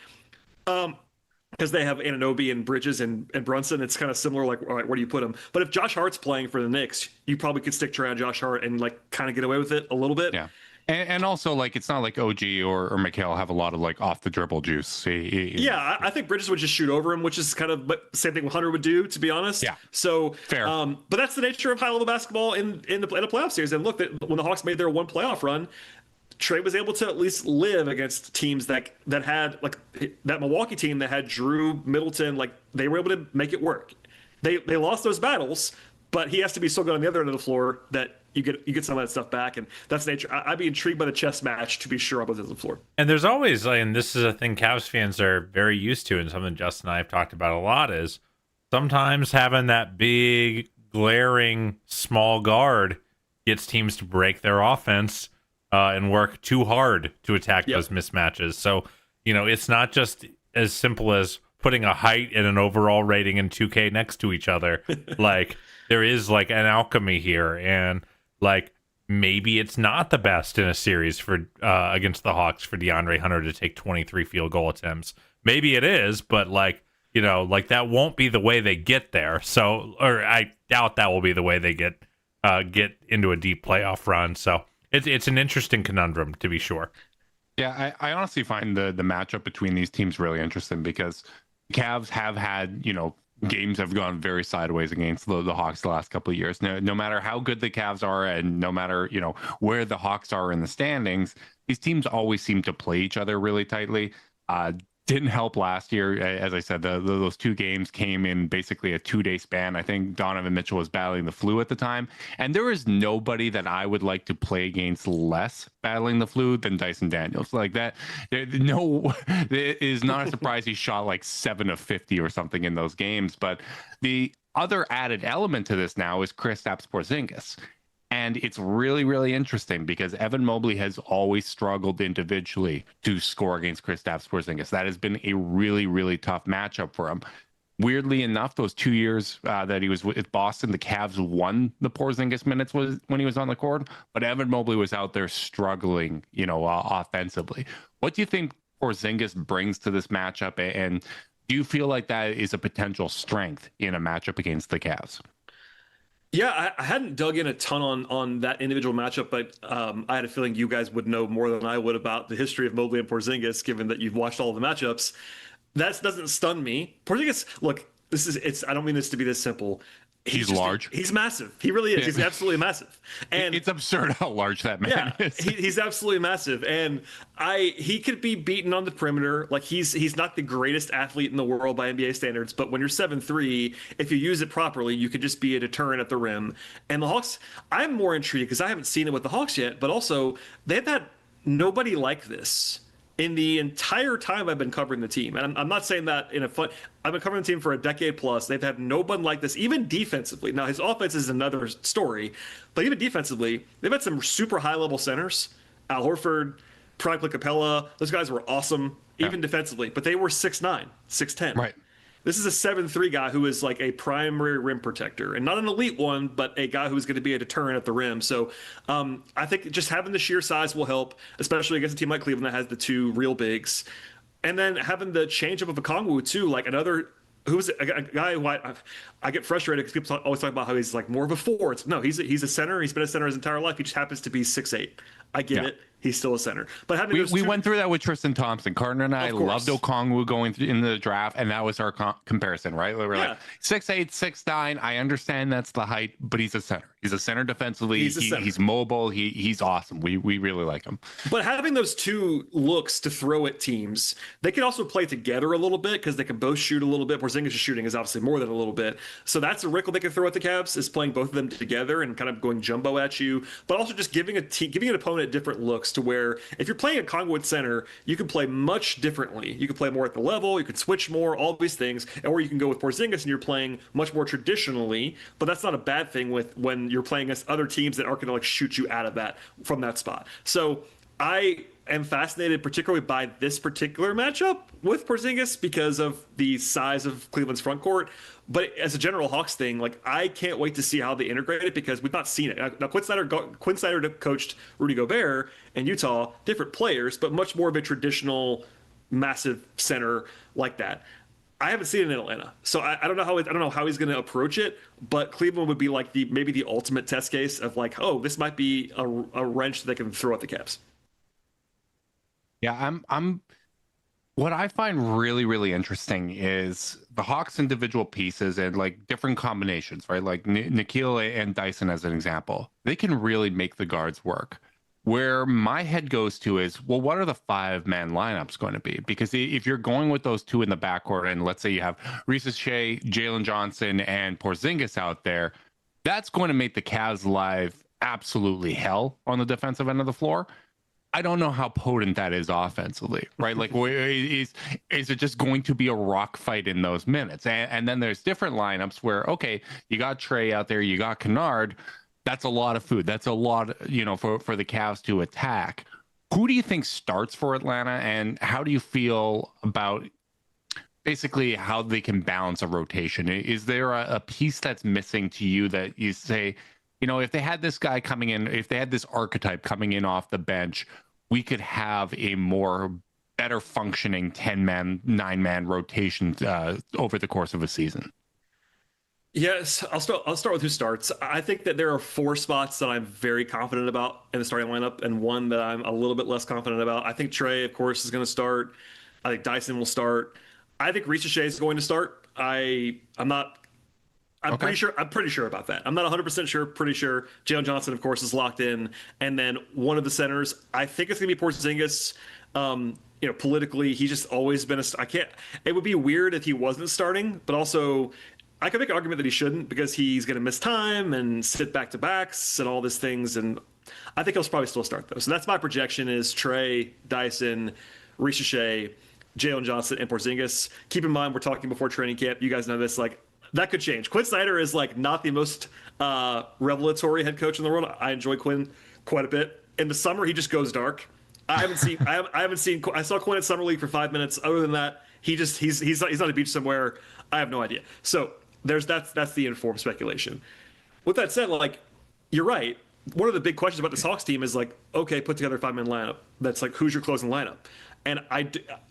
because they have Anunoby and Bridges and Brunson. It's kind of similar. Like, all right, where do you put him? But if Josh Hart's playing for the Knicks, you probably could stick around Josh Hart and like kind of get away with it a little bit. Yeah. And also, like, it's not like OG or Mikhail have a lot of like off the dribble juice. Yeah, I think Bridges would just shoot over him, which is kind of but same thing Hunter would do, to be honest. Yeah. So fair. But that's the nature of high level basketball in a playoff series. And look, when the Hawks made their one playoff run, Trey was able to at least live against teams that had like that Milwaukee team that had Drew, Middleton. Like they were able to make it work. They lost those battles, but he has to be so good on the other end of the floor that you get some of that stuff back, and that's the nature. I'd be intrigued by the chess match to be sure on both ends of the floor. And there's always, and this is a thing Cavs fans are very used to, and something Justin and I have talked about a lot, is sometimes having that big, glaring small guard gets teams to break their offense and work too hard to attack those mismatches. So, it's not just as simple as putting a height and an overall rating in 2K next to each other. Like, there is like an alchemy here, and like maybe it's not the best in a series for against the Hawks for DeAndre Hunter to take 23 field goal attempts. Maybe it is, but like that won't be the way they get there. So, or I doubt that will be the way they get into a deep playoff run. So it's an interesting conundrum, to be sure. Yeah, I honestly find the matchup between these teams really interesting because Cavs have had, games have gone very sideways against the Hawks the last couple of years. No matter how good the Cavs are and no matter, where the Hawks are in the standings, these teams always seem to play each other really tightly. Didn't help last year. As I said, those two games came in basically a 2-day span. I think Donovan Mitchell was battling the flu at the time. And there is nobody that I would like to play against less battling the flu than Dyson Daniels. Like that, it is not a surprise he shot like 7 of 50 or something in those games. But the other added element to this now is Kristaps Porzingis. And it's really, really interesting because Evan Mobley has always struggled individually to score against Kristaps Porzingis. That has been a really, really tough matchup for him. Weirdly enough, those 2 years that he was with Boston, the Cavs won the Porzingis minutes when he was on the court, but Evan Mobley was out there struggling, offensively. What do you think Porzingis brings to this matchup, and do you feel like that is a potential strength in a matchup against the Cavs? Yeah, I hadn't dug in a ton on that individual matchup, but I had a feeling you guys would know more than I would about the history of Mobley and Porzingis, given that you've watched all the matchups. That doesn't stun me. Porzingis, look, I don't mean this to be this simple. He's large. He's massive. He really is. Yeah. He's absolutely massive. And it's absurd how large that man is. He's absolutely massive. And he could be beaten on the perimeter. Like he's not the greatest athlete in the world by NBA standards, but when you're 7'3", if you use it properly, you could just be a deterrent at the rim. And the Hawks, I'm more intrigued because I haven't seen it with the Hawks yet, but also they've had nobody like this in the entire time I've been covering the team. And I'm not saying that in a fun. I've been covering the team for a decade plus. They've had no one like this, even defensively. Now, his offense is another story, but even defensively, they've had some super high-level centers. Al Horford, Prime Capella, those guys were awesome, even defensively. But they were 6'9", 6'10". Right. This is a 7'3" guy who is like a primary rim protector, and not an elite one, but a guy who's going to be a deterrent at the rim. So I think just having the sheer size will help, especially against a team like Cleveland that has the two real bigs. And then having the change up of Okongwu too, like another who's a guy who I get frustrated because people always talk about how he's like more of a forward. No, he's a center. He's been a center his entire life. He just happens to be 6'8". I get it. He's still a center. But having we went through that with Tristan Thompson. Carter and I loved Okongwu going in the draft, and that was our comparison, right? We were like 6'8", 6'9". I understand that's the height, but he's a center. He's a center defensively. He's mobile. He's awesome. We really like him. But having those two looks to throw at teams, they can also play together a little bit because they can both shoot a little bit. Porzingis' shooting is obviously more than a little bit. So that's a wrinkle they can throw at the Cavs, is playing both of them together and kind of going jumbo at you, but also just giving an opponent different looks to where if you're playing a Conwood center, you can play much differently. You can play more at the level, you can switch more, all these things, or you can go with Porzingis and you're playing much more traditionally, but that's not a bad thing when you're playing against other teams that aren't going to like shoot you out of that from that spot. So I am fascinated particularly by this particular matchup with Porzingis because of the size of Cleveland's front court. But as a general Hawks thing, like I can't wait to see how they integrate it because we've not seen it. Now Quinn Snyder coached Rudy Gobert in Utah, different players, but much more of a traditional massive center like that. I haven't seen it in Atlanta, so I don't know how he's going to approach it. But Cleveland would be like maybe the ultimate test case of like, oh, this might be a wrench that they can throw at the Cavs. Yeah, I'm what I find really, really interesting is the Hawks' individual pieces and like different combinations, right? Like Nikhil and Dyson as an example. They can really make the guards work. Where my head goes to is, well, what are the 5-man lineups going to be? Because if you're going with those two in the backcourt, and let's say you have Shea, Jaylen Johnson, and Porzingis out there, that's going to make the Cavs' life absolutely hell on the defensive end of the floor. I don't know how potent that is offensively, right? Like, is it just going to be a rock fight in those minutes? And then there's different lineups where, okay, you got Trey out there, you got Kennard. That's a lot of food. That's a lot, for the Cavs to attack. Who do you think starts for Atlanta, and how do you feel about basically how they can balance a rotation? Is there a piece that's missing to you that you say, if they had this guy coming in, if they had this archetype coming in off the bench, we could have a better functioning 10-man, 9-man rotation over the course of a season? Yes, I'll start with who starts. I think that there are 4 spots that I'm very confident about in the starting lineup, and one that I'm a little bit less confident about. I think Trey, of course, is going to start. I think Dyson will start. I think Shea is going to start. I'm pretty sure about that. I'm not 100% sure. Pretty sure. Jaylen Johnson, of course, is locked in, and then one of the centers. I think it's going to be Porzingis. Politically, he's just always been It would be weird if he wasn't starting, but also I could make an argument that he shouldn't because he's going to miss time and sit back-to-backs and all these things, and I think he'll probably still start those. So that's my projection is Trey, Dyson, Shea, Jaylen Johnson, and Porzingis. Keep in mind, we're talking before training camp. You guys know this. Like, that could change. Quinn Snyder is like not the most revelatory head coach in the world. I enjoy Quinn quite a bit. In the summer, he just goes dark. I saw Quinn at Summer League for 5 minutes. Other than that, he's on a beach somewhere. I have no idea. So that's the informed speculation. With that said, like, you're right. One of the big questions about this Hawks team is like, okay, put together a 5-man lineup. That's like, who's your closing lineup? And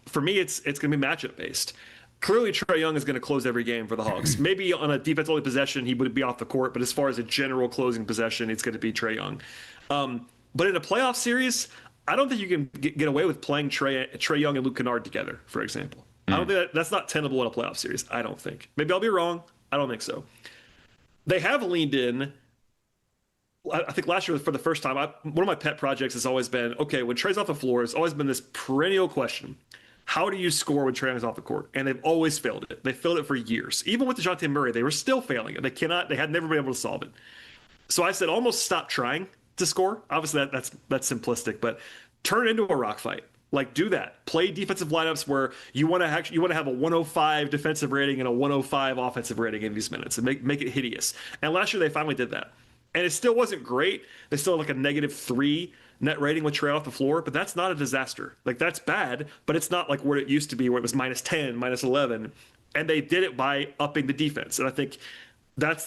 for me, it's going to be matchup based. Clearly, Trae Young is going to close every game for the Hawks. Maybe on a defense-only possession, he would be off the court, but as far as a general closing possession, it's going to be Trae Young. But in a playoff series, I don't think you can get away with playing Trae Young and Luke Kennard together, for example. I don't think that's not tenable in a playoff series, I don't think. Maybe I'll be wrong. I don't think so. They have leaned in. I think last year, for the first time, one of my pet projects has always been, okay, when Trae's off the floor, it's always been this perennial question. How do you score when Trae is off the court? And they've always failed it. They failed it for years. Even with DeJounte Murray, they were still failing it. They had never been able to solve it. So I said, almost stop trying to score. Obviously, that's simplistic, but turn it into a rock fight. Like, do that. Play defensive lineups where you want to have a 105 defensive rating and a 105 offensive rating in these minutes and make it hideous. And last year they finally did that. And it still wasn't great. They still had like a -3 net rating with Trae off the floor, but that's not a disaster. Like, that's bad, but it's not like where it used to be, where it was -10, -11. And they did it by upping the defense. And I think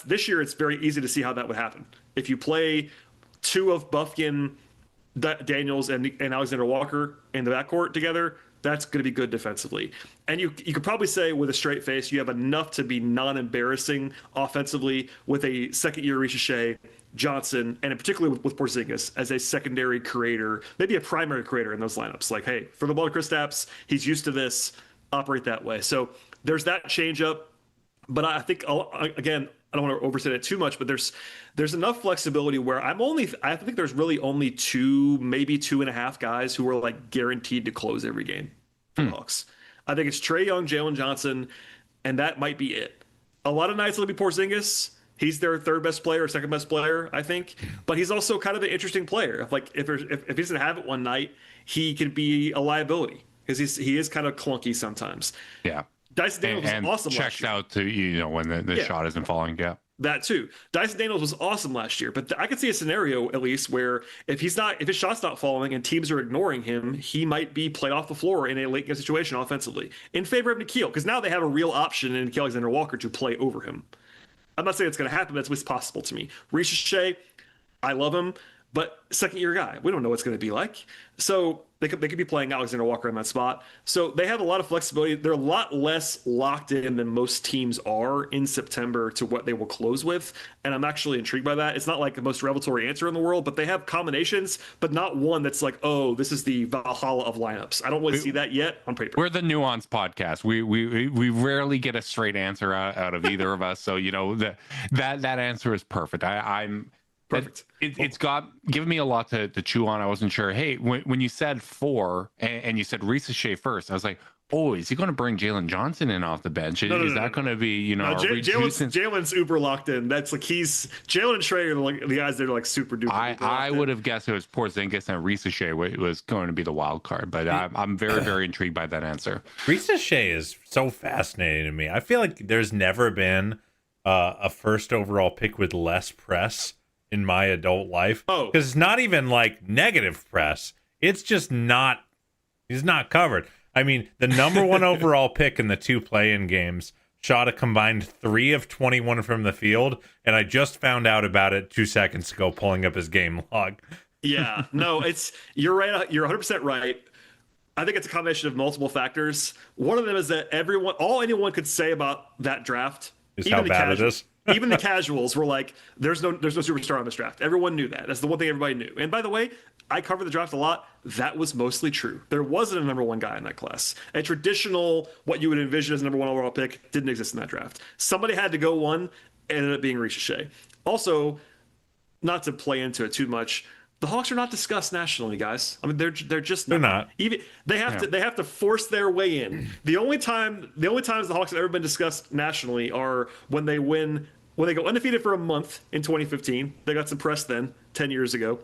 this year it's very easy to see how that would happen. If you play 2 of Bufkin, Daniels, and Alexander Walker in the backcourt together, that's going to be good defensively. And you could probably say with a straight face, you have enough to be non-embarrassing offensively with a second-year Shea, Johnson, and particularly with Porzingis as a secondary creator, maybe a primary creator in those lineups. Like, hey, for the ball to Kristaps, he's used to this, operate that way. So there's that change up. But I think, again, I don't want to overstate it too much, but there's enough flexibility where I think there's really only 2, maybe 2.5 guys who are like guaranteed to close every game for the Hawks. I think it's Trae Young, Jaylen Johnson, and that might be it. A lot of nights it'll be Porzingis. He's their third best player or second best player, I think. But he's also kind of an interesting player. If he doesn't have it one night, he can be a liability because he is kind of clunky sometimes. Yeah. Dyson Daniels was awesome last year. Checks out to, when the shot isn't falling. Yeah. That too. Dyson Daniels was awesome last year, but I could see a scenario at least where if his shot's not falling and teams are ignoring him, he might be played off the floor in a late game situation offensively in favor of Nikhil, because now they have a real option in Nikhil Alexander Walker to play over him. I'm not saying it's going to happen, but it's possible to me. Shea, I love him. but second year guy, we don't know what's going to be like. So they could be playing Alexander Walker in that spot. So they have a lot of flexibility. They're a lot less locked in than most teams are in September to what they will close with. And I'm actually intrigued by that. It's not like the most revelatory answer in the world, but they have combinations, but not one that's like, oh, this is the Valhalla of lineups. I don't really see that yet on paper. We're the nuance podcast. We rarely get a straight answer out of either of us. So, that answer is perfect. I'm perfect. It's given me a lot to chew on. I wasn't sure. Hey, when you said 4 and you said Reese Shea first, I was like, oh, is he going to bring Jaylen Johnson in off the bench? Is that going to be, Jaylen's uber locked in. That's like Jaylen and Shea are like the guys that are like super duper. I would have guessed it was Porzingis and Reese Shea was going to be the wild card, but I'm very, very intrigued by that answer. Reese Shea is so fascinating to me. I feel like there's never been a first overall pick with less press in my adult life. Oh, because it's not even like negative press. It's just not. He's not covered. I mean, the number 1 overall pick in the 2 play-in games shot a combined 3 of 21 from the field, and I just found out about it 2 seconds ago, pulling up his game log. Yeah, no, you're right. You're 100% right. I think it's a combination of multiple factors. One of them is that all anyone could say about that draft is how bad it is. Even the casuals were like, there's no superstar on this draft. Everyone knew that. That's the one thing everybody knew. And by the way, I covered the draft a lot. That was mostly true. There wasn't a number 1 guy in that class. A traditional, what you would envision as a number 1 overall pick, didn't exist in that draft. Somebody had to go one, and ended up being Reese Shea. Also, not to play into it too much, the Hawks are not discussed nationally, guys. I mean, they're just not. They're not. Even they have to force their way in. The only times the Hawks have ever been discussed nationally are when they go undefeated for a month in 2015. They got some press then, 10 years ago.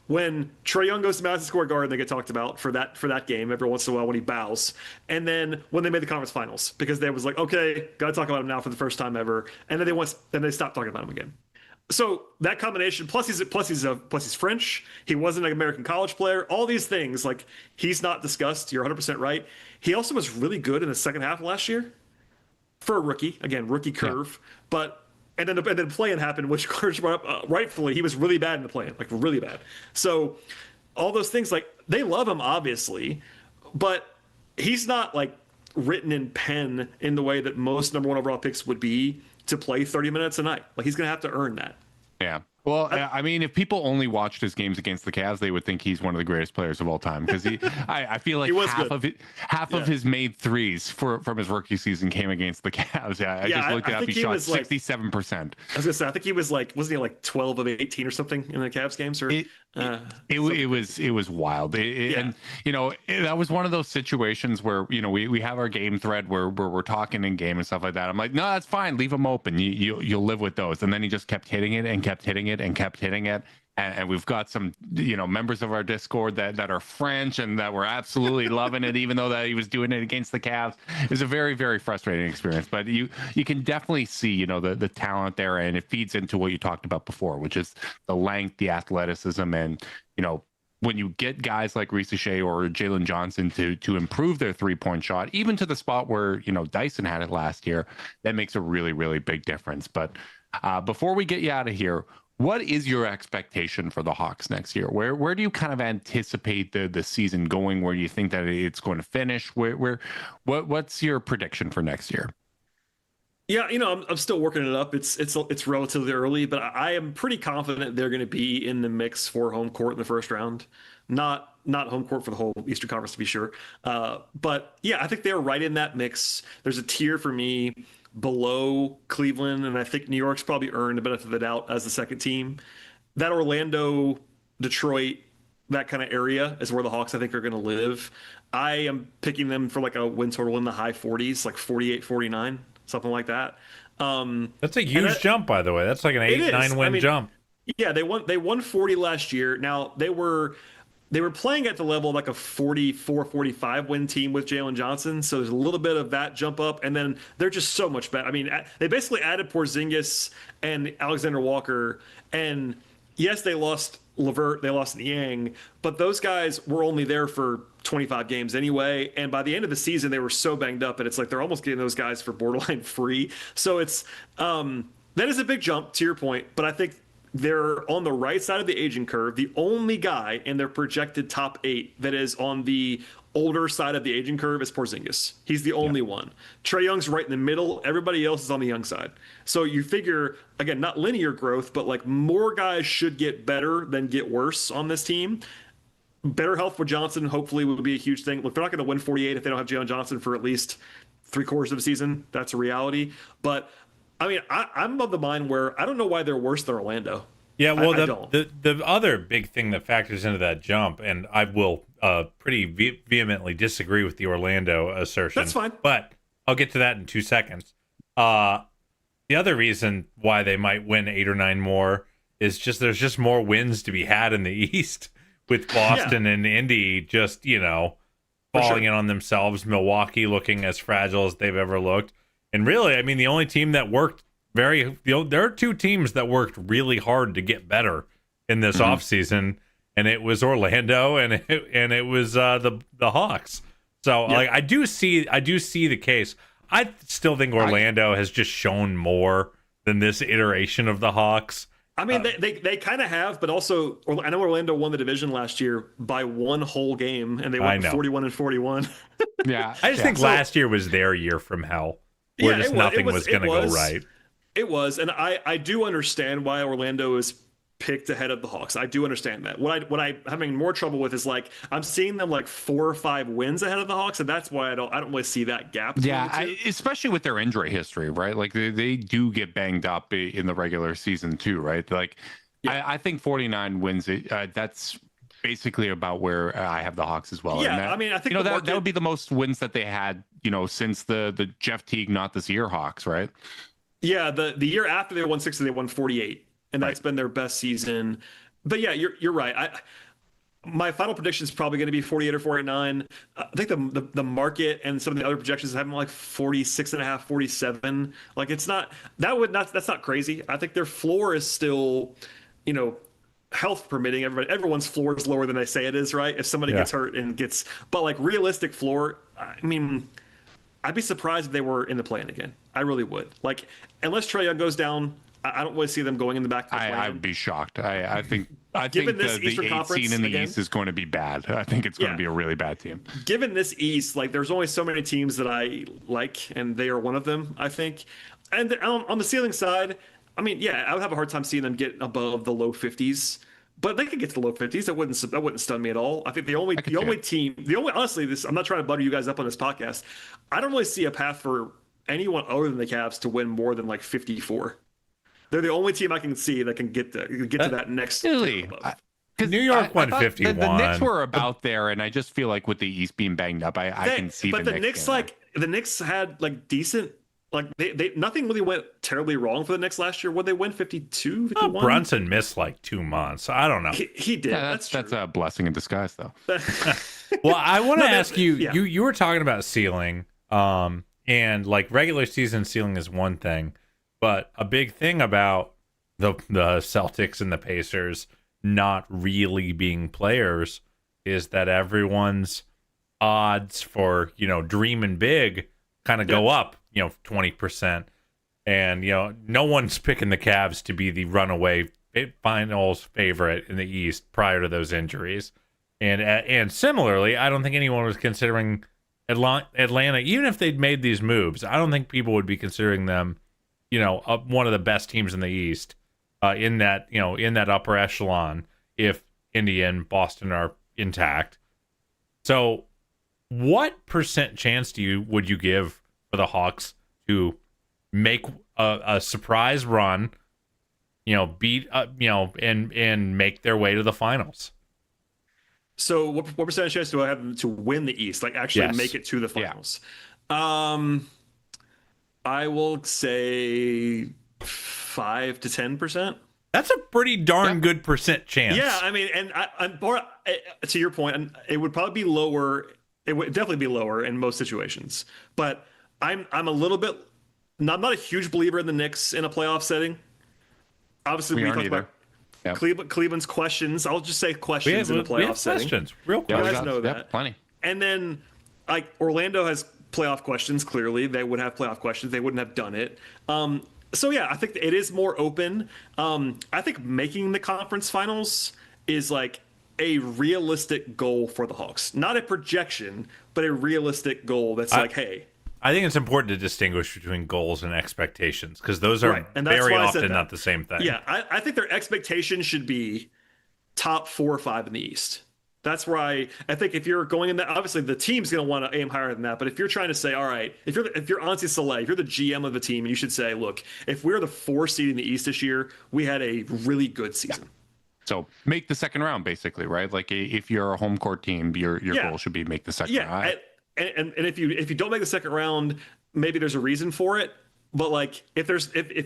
When Trae Young goes to Madison Square Garden, they get talked about for that game every once in a while when he bows. And then when they made the conference finals, because they was like, okay, got to talk about him now for the first time ever. And then they stopped talking about him again. So that combination, plus he's French. He wasn't an American college player. All these things, like, he's not discussed. You're 100% right. He also was really good in the second half of last year for a rookie. Again, rookie curve. Yeah. And then play-in happened, which Carter brought up rightfully. He was really bad in the play-in, like really bad. So all those things, like, they love him obviously, but he's not like written in pen in the way that most number 1 overall picks would be to play 30 minutes a night. Like, he's going to have to earn that. Yeah. Well, I mean, if people only watched his games against the Cavs, they would think he's one of the greatest players of all time, because I feel like half of his made threes from his rookie season came against the Cavs. Yeah, I just looked it up. He shot 67%. I was gonna say, I think he was like, wasn't he like 12 of 18 or something in the Cavs games? Or it was wild. And that was one of those situations where we have our game thread where we're talking in game and stuff like that. I'm like, no, that's fine. Leave him open. You'll live with those. And then he just kept hitting it and kept hitting it and kept hitting it. And we've got some, members of our Discord that are French and that were absolutely loving it, even though that he was doing it against the Cavs. It was a very, very frustrating experience. But you can definitely see, the talent there, and it feeds into what you talked about before, which is the length, the athleticism, and when you get guys like Reese Shea or Jaylen Johnson to improve their 3-point shot, even to the spot where Dyson had it last year, that makes a really, really big difference. But before we get you out of here, what is your expectation for the Hawks next year? Where do you kind of anticipate the season going? Where do you think that it's going to finish? What's your prediction for next year? Yeah, I'm still working it up. It's relatively early, but I am pretty confident they're going to be in the mix for home court in the first round. Not home court for the whole Eastern Conference, to be sure. But yeah, I think they're right in that mix. There's a tier for me below Cleveland, and I think New York's probably earned the benefit of the doubt as the second team. That Orlando, Detroit, that kind of area is where the Hawks, I think, are going to live. I am picking them for like a win total in the high 40s, like 48, 49, something like that. That's a huge jump, by the way. That's like an 8-9 win jump. Yeah, they won 40 last year. Now, they were playing at the level of like a 44-45 win team with Jaylen Johnson. So there's a little bit of that jump up. And then they're just so much better. I mean, they basically added Porzingis and Alexander Walker. And yes, they lost LeVert, they lost Niang, but those guys were only there for 25 games anyway. And by the end of the season, they were so banged up, and it's like they're almost getting those guys for borderline free. So it's that is a big jump, to your point. But I think they're on the right side of the aging curve. The only guy in their projected top 8 that is on the older side of the aging curve is Porzingis. He's the only one. Trae Young's right in the middle. Everybody else is on the young side. So you figure, again, not linear growth, but like more guys should get better than get worse on this team. Better health with Johnson hopefully would be a huge thing. Look, they're not going to win 48 if they don't have Jaylen Johnson for at least 3/4 of the season. That's a reality. But I mean, I'm of the mind where I don't know why they're worse than Orlando. Yeah, well, I don't. The other big thing that factors into that jump, and I will pretty vehemently disagree with the Orlando assertion. That's fine. But I'll get to that in 2 seconds. The other reason why they might win 8 or 9 more is just there's just more wins to be had in the East with Boston and Indy just, falling in on themselves, Milwaukee looking as fragile as they've ever looked. And really, I mean, the only team that worked there are 2 teams that worked really hard to get better in this offseason, and it was Orlando and it was the Hawks. So like I do see the case. I still think Orlando has just shown more than this iteration of the Hawks. I mean, they kind of have, but also I know Orlando won the division last year by 1 whole game, and they won 41-41. Yeah, I just think last year was their year from hell, where just nothing was going to go right. It was, and I do understand why Orlando is picked ahead of the Hawks. I do understand that. What I'm having more trouble with is like I'm seeing them like 4 or 5 wins ahead of the Hawks, and that's why I don't really see that gap. Yeah, especially with their injury history, right? Like they do get banged up in the regular season too, right? Like I think 49 wins. That's basically about where I have the Hawks as well. Yeah, that, I mean, I think that would be the most wins that they had, since the Jeff Teague, not this year Hawks, right? Yeah, the year after they won 60, they won 48, and that's been their best season. But yeah, you're right. My final prediction is probably going to be 48 or 49. I think the market and some of the other projections have them like 46.5, 47. Like that's not crazy. I think their floor is still, health permitting. Everyone's floor is lower than they say it is, right? If somebody gets hurt but like realistic floor, I mean, I'd be surprised if they were in the play-in again. I really would. Like, unless Trae Young goes down, I don't really see them going in the back. I would be shocked. I think the 8th seed in the East is going to be bad. I think it's going to be a really bad team. Given this East, like there's only so many teams that I like, and they are one of them, I think. And on the ceiling side, I mean, yeah, I would have a hard time seeing them get above the low 50s. But they could get to the low 50s. That wouldn't stun me at all. I think honestly, I'm not trying to butter you guys up on this podcast. I don't really see a path for anyone other than the Cavs to win more than like 54. They're the only team I can see that can get to that next. Really? Because New York won 51. The Knicks were about there, and I just feel like with the East being banged up, I can see. But the Knicks had like decent. Like they nothing really went terribly wrong for the Knicks last year. Would they win 52, 51? Brunson missed like 2 months. I don't know. He did. Yeah, that's a blessing in disguise, though. Well, I want to ask you. Yeah. You were talking about ceiling, and like regular season ceiling is one thing, but a big thing about the Celtics and the Pacers not really being players is that everyone's odds for dreaming big kind of go up. 20%, and no one's picking the Cavs to be the runaway finals favorite in the East prior to those injuries, and similarly, I don't think anyone was considering Atlanta, even if they'd made these moves. I don't think people would be considering them, one of the best teams in the East, in that upper echelon if Indy and Boston are intact. So, what percent chance would you give for the Hawks to make a surprise run, beat and make their way to the finals? So what percentage chance do I have to win the East, like actually make it to the finals? Yeah. I will say 5 to 10%. That's a pretty darn good percent chance. Yeah, I mean, and I'm to your point, it would probably be lower. It would definitely be lower in most situations, but I'm a little bit. I'm not a huge believer in the Knicks in a playoff setting. Obviously, we talked about Cleveland's questions. I'll just say questions in a playoff setting. Questions, real questions. You guys know that. Yep, plenty. And then, like Orlando has playoff questions. Clearly, they would have playoff questions. They wouldn't have done it. So yeah, I think it is more open. I think making the conference finals is like a realistic goal for the Hawks, not a projection, but a realistic goal. That's like, hey. I think it's important to distinguish between goals and expectations because those are Right. And that's very why I often said that. not the same thing. Yeah, I think their expectation should be top 4 or 5 in the East. That's why I think if you're going in that, obviously the team's going to want to aim higher than that. But if you're trying to say, all right, if you're Ansi Saleh, if you're the GM of the team, and you should say, look, if we're the 4 seed in the East this year, we had a really good season. Yeah. So make the second round, basically, right? Like if you're a home court team, your goal should be make the second round. And if you don't make the second round, maybe there's a reason for it. But like if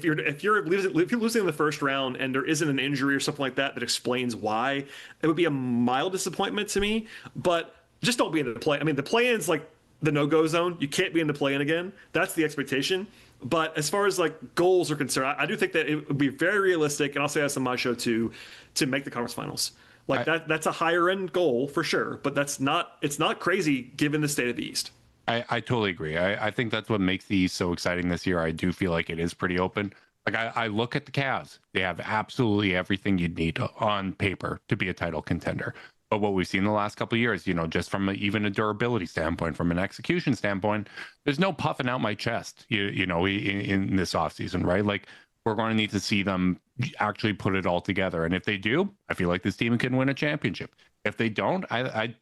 you're losing in the first round and there isn't an injury or something like that explains why, it would be a mild disappointment to me. But just don't be in the play. I mean, the play-in's like the no-go zone. You can't be in the play-in again. That's the expectation. But as far as like goals are concerned, I do think that it would be very realistic, and I'll say this on my show too, to make the conference finals. Like that's a higher end goal for sure, but it's not crazy given the state of the East. I totally agree. I think that's what makes the East so exciting this year. I do feel like it is pretty open. Like I look at the Cavs, they have absolutely everything you'd need on paper to be a title contender. But what we've seen the last couple of years, just from even a durability standpoint, from an execution standpoint, there's no puffing out my chest, in this offseason, right? Like we're going to need to see them actually put it all together. And if they do, I feel like this team can win a championship. If they don't, a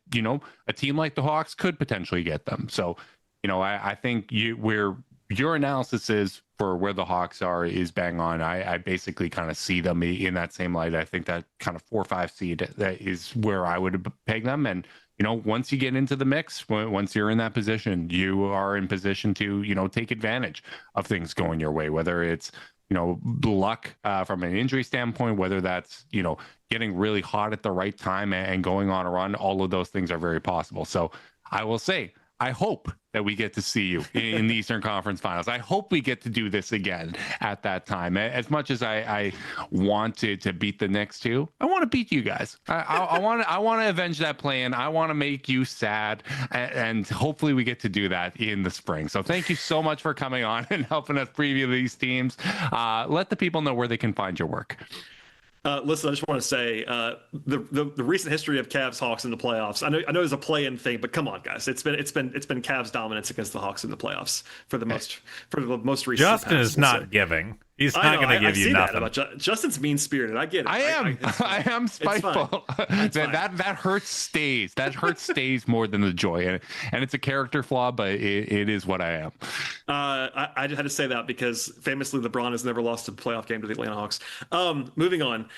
team like the Hawks could potentially get them. So, I think your analysis is for where the Hawks are is bang on. I basically kind of see them in that same light. I think that kind of 4 or 5 seed that is where I would peg them. And, once you get into the mix, once you're in that position, you are in position to, take advantage of things going your way, whether it's, luck from an injury standpoint, whether that's, getting really hot at the right time and going on a run. All of those things are very possible. So I will say, I hope that we get to see you in the Eastern Conference Finals. I hope we get to do this again at that time. As much as I want to beat the Knicks too, I want to beat you guys. I want to avenge that plan. I want to make you sad, and hopefully we get to do that in the spring. So thank you so much for coming on and helping us preview these teams. Let the people know where they can find your work. Listen, I just want to say the recent history of Cavs Hawks in the playoffs. I know there's a play-in thing, but come on, guys, it's been Cavs dominance against the Hawks in the playoffs for the most recent. Justin is not giving. He's not going to give you nothing. Justin's mean-spirited. I get it. I am spiteful. That hurts stays. That hurt stays more than the joy, and it's a character flaw, but it is what I am. I had to say that because famously LeBron has never lost a playoff game to the Atlanta Hawks. Moving on,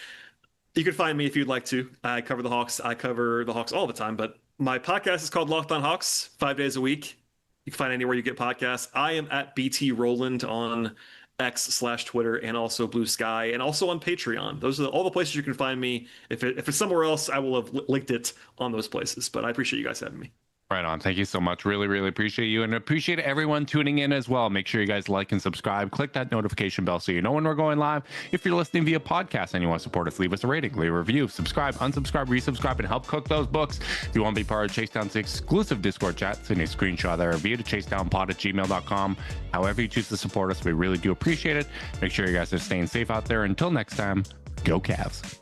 you can find me if you'd like to. I cover the Hawks. I cover the Hawks all the time, but my podcast is called Locked On Hawks, 5 days a week. You can find anywhere you get podcasts. I am at BT Rowland on X/Twitter and also Blue Sky and also on Patreon. Those are all the places you can find me. If it's somewhere else, I will have linked it on those places. But I appreciate you guys having me. Right on. Thank you so much. Really, really appreciate you, and appreciate everyone tuning in as well. Make sure you guys like and subscribe. Click that notification bell so you know when we're going live. If you're listening via podcast and you want to support us, leave us a rating, leave a review, subscribe, unsubscribe, resubscribe, and help cook those books. If you want to be part of Chasedown's exclusive Discord chat, send a screenshot of that review to chasedownpod@gmail.com. However you choose to support us, we really do appreciate it. Make sure you guys are staying safe out there. Until next time, go Cavs.